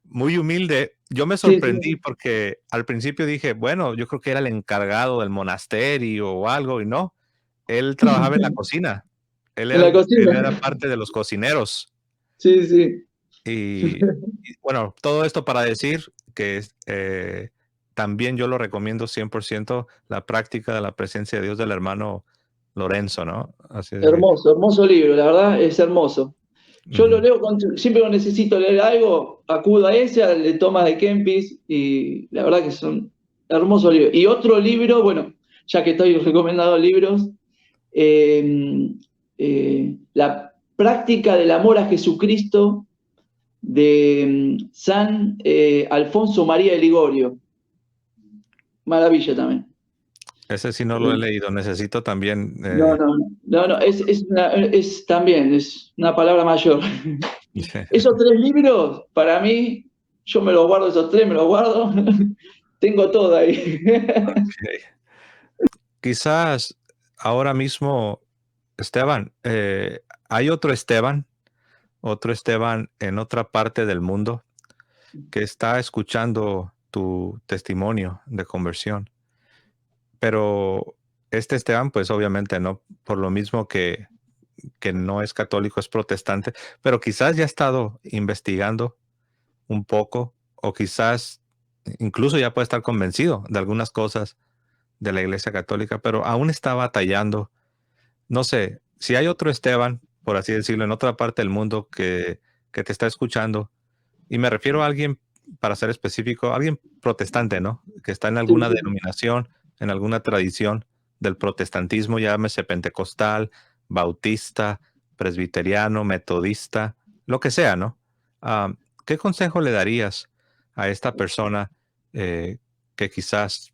Speaker 1: muy humilde. Yo me
Speaker 2: Sí,
Speaker 1: sorprendí
Speaker 2: sí,
Speaker 1: porque al principio dije, bueno, yo creo que era el encargado del monasterio o algo, y no, él trabajaba en la cocina.
Speaker 2: en la
Speaker 1: Él
Speaker 2: cocina.
Speaker 1: era parte de los cocineros.
Speaker 2: Sí, sí.
Speaker 1: Y, y bueno, todo esto para decir que también yo lo recomiendo 100% la práctica de la presencia de Dios del hermano Lorenzo, ¿no? Así de que,
Speaker 2: Hermoso, hermoso libro, la verdad es hermoso. Yo lo
Speaker 1: ujú.
Speaker 2: leo siempre que necesito leer algo, acudo a ese, al de Thomas de Kempis, y la verdad que son hermosos libros. Y otro libro, bueno, ya que estoy recomendando libros, La práctica del amor a Jesucristo de San Alfonso María de Ligorio. Maravilla también.
Speaker 1: Ese sí no lo he leído. Necesito también.
Speaker 2: No, no, no, no, es también, es una palabra mayor. Esos tres libros, para mí, yo me los guardo, esos tres me los guardo. Tengo todo ahí.
Speaker 1: Ok. Quizás ahora mismo, Esteban, hay otro Esteban en otra parte del mundo que está escuchando tu testimonio de conversión. Pero este Esteban, pues obviamente no, por lo mismo que no es católico, es protestante, pero quizás ya ha estado investigando un poco o quizás incluso ya puede estar convencido de algunas cosas de la Iglesia Católica, pero aún está batallando. No sé, si hay otro Esteban, por así decirlo, en otra parte del mundo que te está escuchando, y me refiero a alguien, para ser específico, alguien protestante, ¿no? Que está en
Speaker 2: Sí,
Speaker 1: alguna
Speaker 2: sí.
Speaker 1: denominación, en alguna tradición del protestantismo, llámese pentecostal, bautista, presbiteriano, metodista, lo que sea, ¿no? Ah, ¿Qué consejo le darías a esta persona eh, que quizás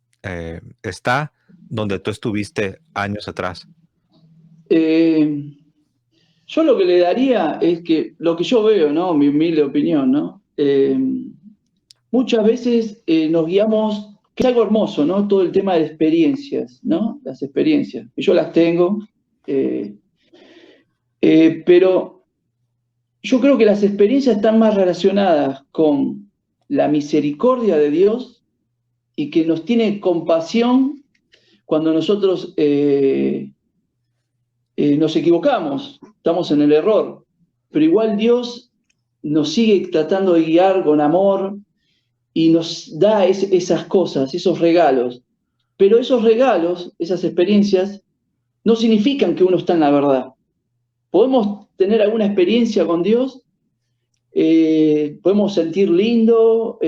Speaker 1: está donde tú estuviste años atrás?
Speaker 2: Eh, yo lo que le daría es que lo que yo veo, ¿no? Mi humilde opinión, ¿no? Muchas veces nos guiamos, que es algo hermoso, ¿no? Todo el tema de experiencias, ¿no? Las experiencias, que yo las tengo, eh, pero yo creo que las experiencias están más relacionadas con la misericordia de Dios y que nos tiene compasión cuando nosotros nos equivocamos, estamos en el error, pero igual Dios nos sigue tratando de guiar con amor y nos da esas cosas, esos regalos. Pero esos regalos, esas experiencias, no significan que uno está en la verdad. Podemos tener alguna experiencia con Dios, podemos sentir lindo,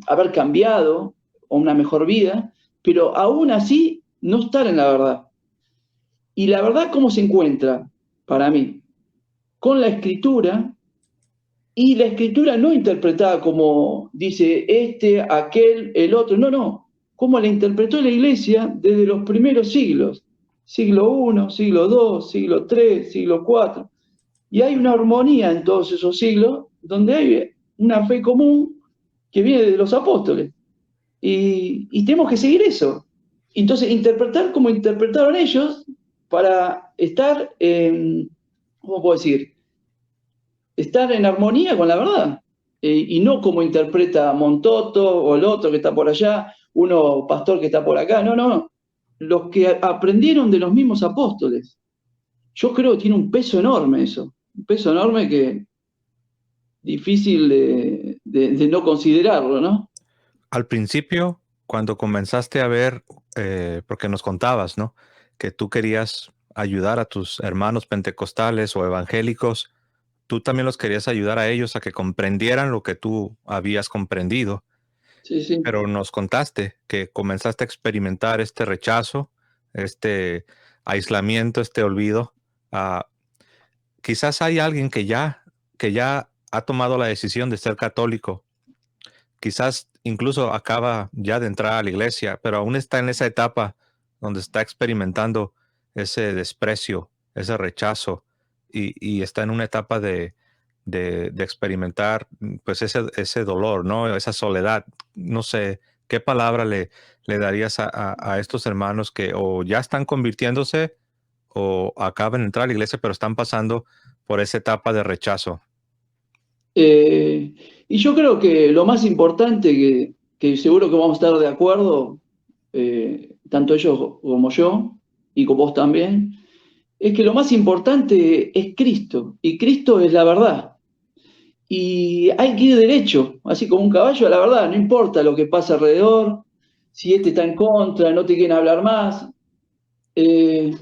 Speaker 2: haber cambiado o una mejor vida, pero aún así no estar en la verdad. Y la verdad, ¿cómo se encuentra para mí? Con la escritura, y la escritura no interpretada como dice este, aquel, el otro, no, no, como la interpretó la iglesia desde los primeros siglos, siglo I, siglo II, siglo III, siglo IV. Y hay una armonía en todos esos siglos donde hay una fe común que viene de los apóstoles. Y tenemos que seguir eso. Entonces, interpretar como interpretaron ellos para estar, ¿cómo puedo decir? Estar en armonía con la verdad. Y no como interpreta Montoto o el otro que está por allá, uno pastor que está por acá. No, no. Los que aprendieron de los mismos apóstoles. Yo creo que tiene un peso enorme eso. Un peso enorme que difícil de no considerarlo, ¿no?
Speaker 1: Al principio, cuando comenzaste a ver, porque nos contabas, ¿no? Que tú querías ayudar a tus hermanos pentecostales o evangélicos, tú también los querías ayudar a ellos a que comprendieran lo que tú habías comprendido,
Speaker 2: Sí, sí.
Speaker 1: pero nos contaste que comenzaste a experimentar este rechazo, este aislamiento, este olvido. Ah, Quizás hay alguien que ya ha tomado la decisión de ser católico, quizás incluso acaba ya de entrar a la iglesia, pero aún está en esa etapa donde está experimentando ese desprecio, ese rechazo, y está en una etapa de experimentar pues ese dolor, ¿no? Esa soledad. No sé, ¿qué palabra le darías a estos hermanos que o ya están convirtiéndose o acaban de entrar a la iglesia, pero están pasando por esa etapa de rechazo.
Speaker 2: Y yo creo que lo más importante, que seguro que vamos a estar de acuerdo, tanto ellos como yo, y con vos también, es que lo más importante es Cristo, y Cristo es la verdad. Y hay que ir derecho, así como un caballo a la verdad, no importa lo que pasa alrededor, si este está en contra, no te quieren hablar más. Eh,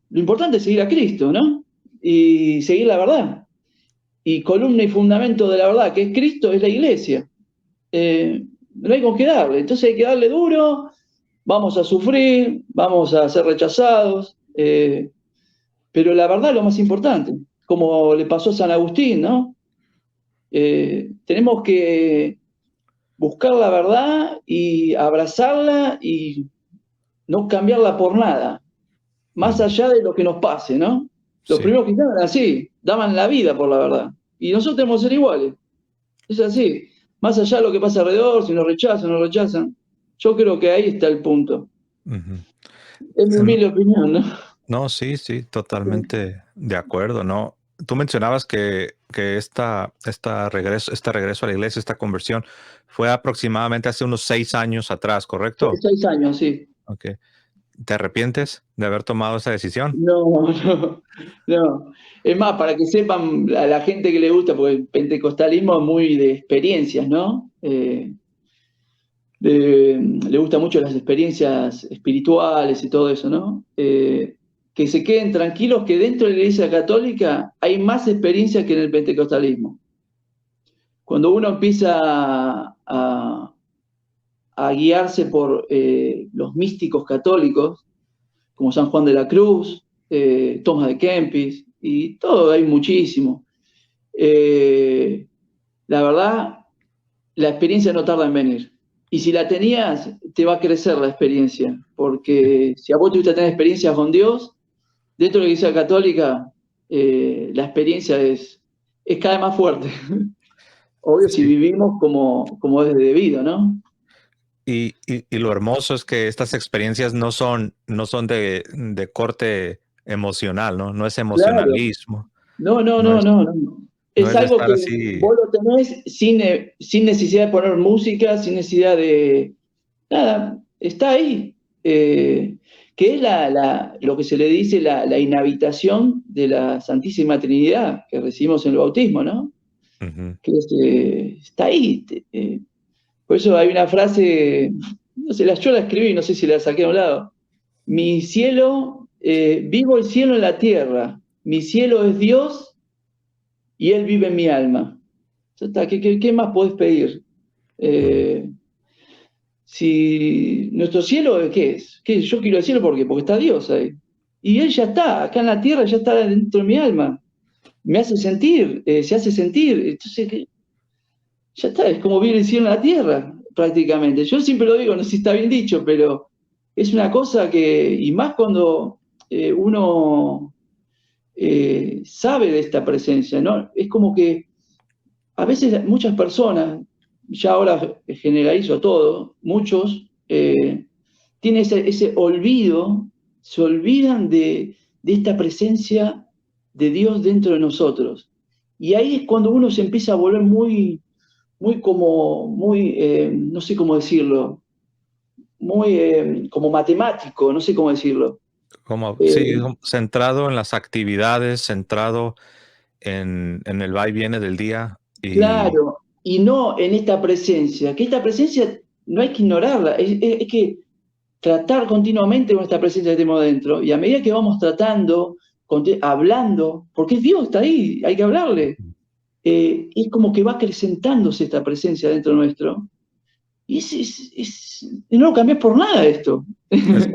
Speaker 2: lo importante es seguir a Cristo, ¿no? Y seguir la verdad. Y columna y fundamento de la verdad, que es Cristo, es la iglesia. No hay con qué darle, entonces hay que darle duro, vamos a sufrir, vamos a ser rechazados, pero la verdad es lo más importante, como le pasó a San Agustín, ¿no? Tenemos que buscar la verdad y abrazarla y no cambiarla por nada, más
Speaker 1: Mm,
Speaker 2: allá de lo que nos pase, ¿no? Los
Speaker 1: sí.
Speaker 2: primeros cristianos eran así, daban la vida por la verdad. Y nosotros tenemos que ser iguales, es así. Más allá de lo que pasa alrededor, si nos rechazan o no rechazan, yo creo que ahí está el punto.
Speaker 1: Ujú.
Speaker 2: Es mi
Speaker 1: En-
Speaker 2: humilde opinión, ¿no?
Speaker 1: No, sí, sí, totalmente de acuerdo, ¿no? Tú mencionabas que este regreso a la iglesia, esta conversión, fue aproximadamente hace unos 6 años atrás, ¿correcto?
Speaker 2: 6 años, sí.
Speaker 1: Ok. ¿Te arrepientes de haber tomado esa decisión?
Speaker 2: No, no, no. Es más, para que sepan a la gente que le gusta, porque el pentecostalismo es muy de experiencias, ¿no? Le gustan mucho las experiencias espirituales y todo eso, ¿no? Que se queden tranquilos que dentro de la Iglesia Católica hay más experiencias que en el pentecostalismo. Cuando uno empieza a guiarse por los místicos católicos, como San Juan de la Cruz, Tomás de Kempis, y todo, hay muchísimo. Eh, la verdad, la experiencia no tarda en venir. Y si la tenías, te va a crecer la experiencia, porque si a vos te gusta tener experiencias con Dios, dentro de la Iglesia Católica, la experiencia es cada vez más fuerte. Obvio, si
Speaker 1: Sí.
Speaker 2: vivimos como es debido, ¿no?
Speaker 1: Y lo hermoso es que estas experiencias no son de corte emocional, ¿no? No es
Speaker 2: Claro.
Speaker 1: emocionalismo,
Speaker 2: No, no,
Speaker 1: no
Speaker 2: no,
Speaker 1: es,
Speaker 2: no, no.
Speaker 1: no
Speaker 2: Es
Speaker 1: es de
Speaker 2: algo
Speaker 1: estar
Speaker 2: que
Speaker 1: así.
Speaker 2: vos lo tenés sin necesidad de poner música, sin necesidad de nada, está ahí. Que es lo que se le dice la inhabitación de la Santísima Trinidad que recibimos en el bautismo, ¿no?
Speaker 1: Ujú.
Speaker 2: Que está ahí. Por eso hay una frase, no sé, yo la escribí, no sé si la saqué a un lado. Mi cielo, vivo el cielo en la tierra. Mi cielo es Dios y Él vive en mi alma. Ya está, ¿qué más podés pedir?
Speaker 1: Mm.
Speaker 2: Eh, si nuestro cielo, ¿qué es? Yo quiero el cielo porque está Dios ahí. Y Él ya está, acá en la tierra, ya está dentro de mi alma. Me hace sentir, se hace sentir. Entonces, ya está, es como vivir el cielo en la tierra, prácticamente. Yo siempre lo digo, no sé si está bien dicho, pero es una cosa que, y más cuando uno sabe de esta presencia, ¿no? Es como que a veces muchas personas, ya ahora generalizo todo, muchos tienen ese olvido, se olvidan de esta presencia de Dios dentro de nosotros. Y ahí es cuando uno se empieza a volver no sé cómo decirlo, muy como matemático, no sé cómo decirlo.
Speaker 1: Como,
Speaker 2: Eh,
Speaker 1: sí, centrado en las actividades, centrado en el va y viene del día y
Speaker 2: claro, y no en esta presencia, que esta presencia no hay que ignorarla, es que tratar continuamente con esta presencia que tenemos dentro, y a medida que vamos tratando, hablando, porque es Dios, está ahí, hay que hablarle, es como que va acrecentándose esta presencia dentro nuestro, y y no lo cambias por nada esto.
Speaker 1: es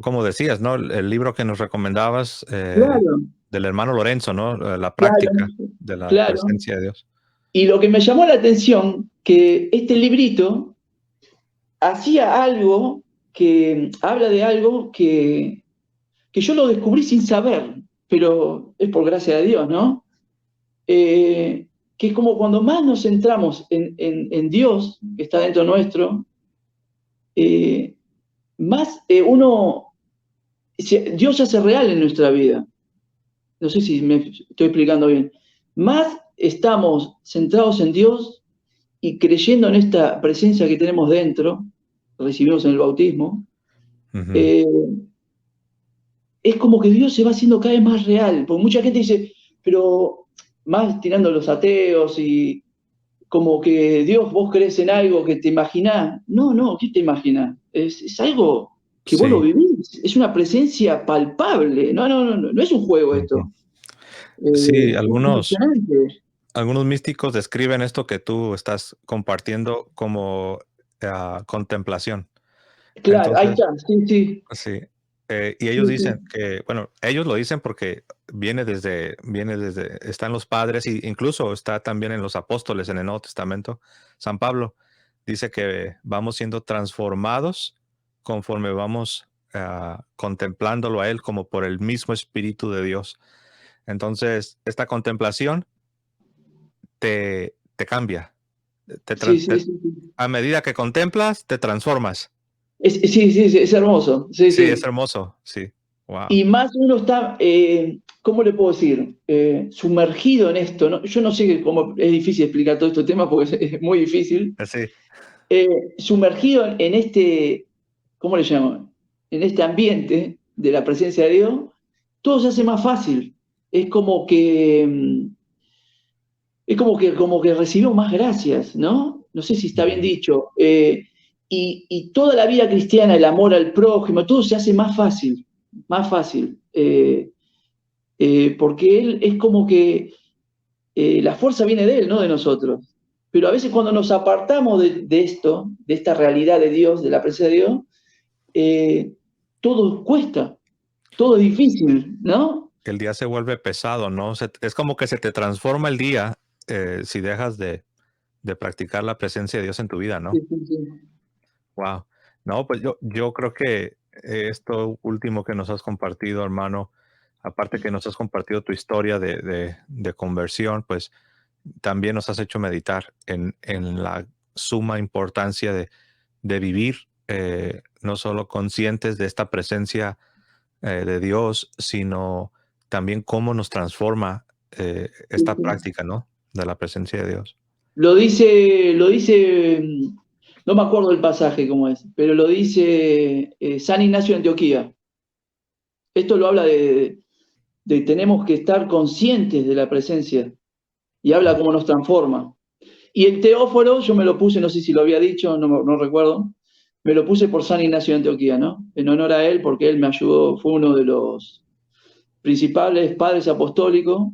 Speaker 1: como decías, ¿no? El libro que nos recomendabas
Speaker 2: Claro,
Speaker 1: del hermano Lorenzo, ¿no? La
Speaker 2: claro,
Speaker 1: práctica de la
Speaker 2: claro.
Speaker 1: presencia de Dios.
Speaker 2: Y lo que me llamó la atención, que este librito hacía algo que habla de algo que yo lo descubrí sin saber, pero es por gracia de Dios, ¿no? Que es como cuando más nos centramos en Dios, que está dentro nuestro, eh, más Dios se hace real en nuestra vida. no sé si me estoy explicando bien, más estamos centrados en Dios y creyendo en esta presencia que tenemos dentro, recibimos en el bautismo,
Speaker 1: Ujú.
Speaker 2: eh, es como que Dios se va haciendo cada vez más real, porque mucha gente dice, pero más tirando a los ateos y como que Dios, vos crees en algo que te imaginás. No, no, ¿qué te imaginás? Es algo que vos lo
Speaker 1: Sí.
Speaker 2: vivís, es una presencia palpable. No, no, no, no, no es un juego
Speaker 1: Ujú.
Speaker 2: esto.
Speaker 1: Sí,
Speaker 2: Es impresionante.
Speaker 1: algunos místicos describen esto que tú estás compartiendo como contemplación.
Speaker 2: Claro, ahí
Speaker 1: Entonces,
Speaker 2: está, sí, sí.
Speaker 1: sí. Y
Speaker 2: Sí,
Speaker 1: ellos dicen
Speaker 2: sí.
Speaker 1: que, bueno, ellos lo dicen porque está en los padres e incluso está también en los apóstoles en el Nuevo Testamento. San Pablo dice que vamos siendo transformados conforme vamos contemplándolo a Él como por el mismo Espíritu de Dios. Entonces, esta contemplación te cambia. Te
Speaker 2: Sí,
Speaker 1: tran-
Speaker 2: sí,
Speaker 1: te-
Speaker 2: sí, sí.
Speaker 1: a medida que contemplas, te transformas.
Speaker 2: Sí, sí, sí, es hermoso. Sí,
Speaker 1: Sí, es
Speaker 2: sí.
Speaker 1: hermoso. Sí. Wow.
Speaker 2: Y más uno está, ¿cómo le puedo decir? Sumergido en esto, ¿no? Yo no sé cómo, es difícil explicar todo este tema porque es muy difícil.
Speaker 1: Sí.
Speaker 2: Sumergido en este, ¿cómo le llamo? En este ambiente de la presencia de Dios, todo se hace más fácil. Es como que, como que recibimos más gracias, ¿no? No sé si está bien
Speaker 1: Ujú.
Speaker 2: dicho. Y toda la vida cristiana, el amor al prójimo, todo se hace más fácil, más fácil. Porque él es como que la fuerza viene de él, no de nosotros. Pero a veces cuando nos apartamos de esto, de esta realidad de Dios, de la presencia de Dios, eh, todo cuesta, todo es difícil, ¿no?
Speaker 1: El día se vuelve pesado, ¿no? Es como que se te transforma el día si dejas de practicar la presencia de Dios en tu vida,
Speaker 2: Sí,
Speaker 1: ¿no?
Speaker 2: sí, sí.
Speaker 1: Wow. No, pues yo creo que esto último que nos has compartido, hermano, aparte que nos has compartido tu historia de conversión, pues también nos has hecho meditar en la suma importancia de vivir no solo conscientes de esta presencia de Dios, sino también cómo nos transforma
Speaker 2: Sí,
Speaker 1: esta
Speaker 2: sí.
Speaker 1: práctica, ¿no? De la presencia de Dios.
Speaker 2: Lo dice, no me acuerdo el pasaje cómo es, pero lo dice San Ignacio de Antioquía. Esto lo habla de tenemos que estar conscientes de la presencia y habla cómo nos transforma. Y el teóforo, yo me lo puse, no sé si lo había dicho, no, no recuerdo, me lo puse por San Ignacio de Antioquía, ¿no? En honor a él, porque él me ayudó, fue uno de los principales padres apostólicos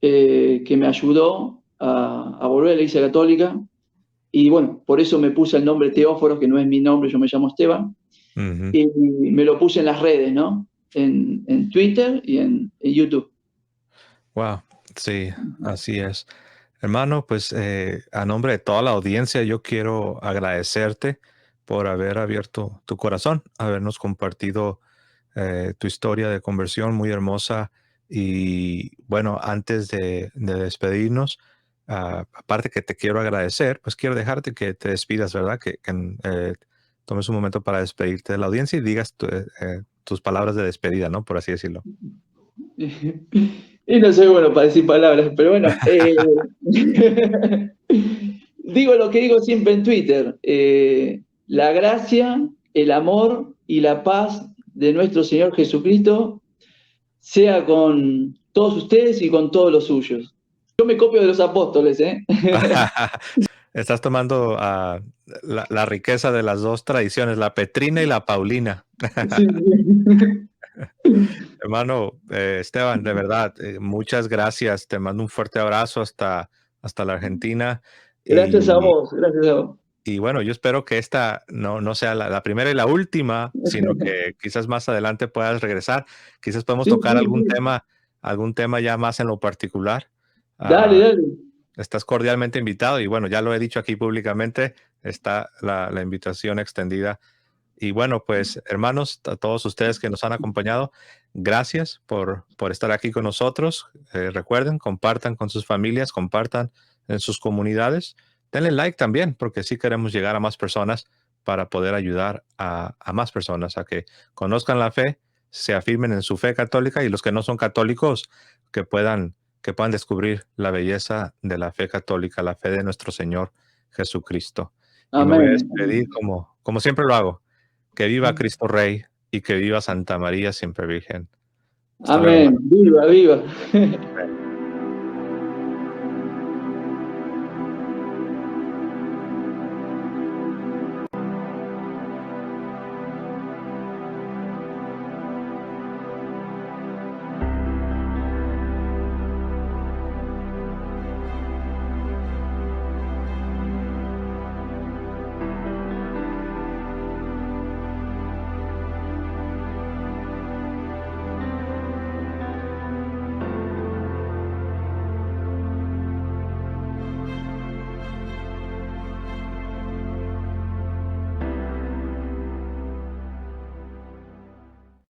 Speaker 2: que me ayudó a volver a la Iglesia Católica. Y bueno, por eso me puse el nombre Teóforo, que no es mi nombre, yo me llamo Esteban,
Speaker 1: Ujú.
Speaker 2: y me lo puse en las redes, ¿no? En Twitter y en YouTube.
Speaker 1: Wow, sí, así es. Hermano, pues a nombre de toda la audiencia, yo quiero agradecerte por haber abierto tu corazón, habernos compartido tu historia de conversión muy hermosa. Y bueno, antes de despedirnos, aparte que te quiero agradecer, pues quiero dejarte que te despidas, ¿verdad? Que tomes un momento para despedirte de la audiencia y digas tus palabras de despedida, ¿no? Por así decirlo.
Speaker 2: Y no soy bueno para decir palabras, pero bueno, digo lo que digo siempre en Twitter. La gracia, el amor y la paz de nuestro Señor Jesucristo sea con todos ustedes y con todos los suyos. Yo me copio de los apóstoles, ¿eh?
Speaker 1: Estás tomando la riqueza de las dos tradiciones, la Petrina y la Paulina.
Speaker 2: Sí, sí.
Speaker 1: Hermano Esteban, de verdad, muchas gracias. Te mando un fuerte abrazo hasta la Argentina.
Speaker 2: Gracias a
Speaker 1: Y,
Speaker 2: vos, gracias a vos.
Speaker 1: y bueno, yo espero que esta no sea la primera y la última, sino que quizás más adelante puedas regresar. Quizás podemos
Speaker 2: Sí,
Speaker 1: tocar
Speaker 2: sí, sí.
Speaker 1: algún tema ya más en lo particular.
Speaker 2: Dale,
Speaker 1: Ah,
Speaker 2: dale.
Speaker 1: Estás cordialmente invitado y bueno, ya lo he dicho aquí públicamente, está la invitación extendida. Y bueno, pues hermanos, a todos ustedes que nos han acompañado, gracias por estar aquí con nosotros. Recuerden, compartan con sus familias, compartan en sus comunidades. Denle like también, porque sí queremos llegar a más personas para poder ayudar a más personas a que conozcan la fe, se afirmen en su fe católica, y los que no son católicos que puedan descubrir la belleza de la fe católica, la fe de nuestro Señor Jesucristo. Y me voy a
Speaker 2: Amén.
Speaker 1: despedir como siempre lo hago. Que viva Cristo Rey y que viva Santa María siempre Virgen. Hasta luego,
Speaker 2: Amén.
Speaker 1: hermano.
Speaker 2: Viva, viva.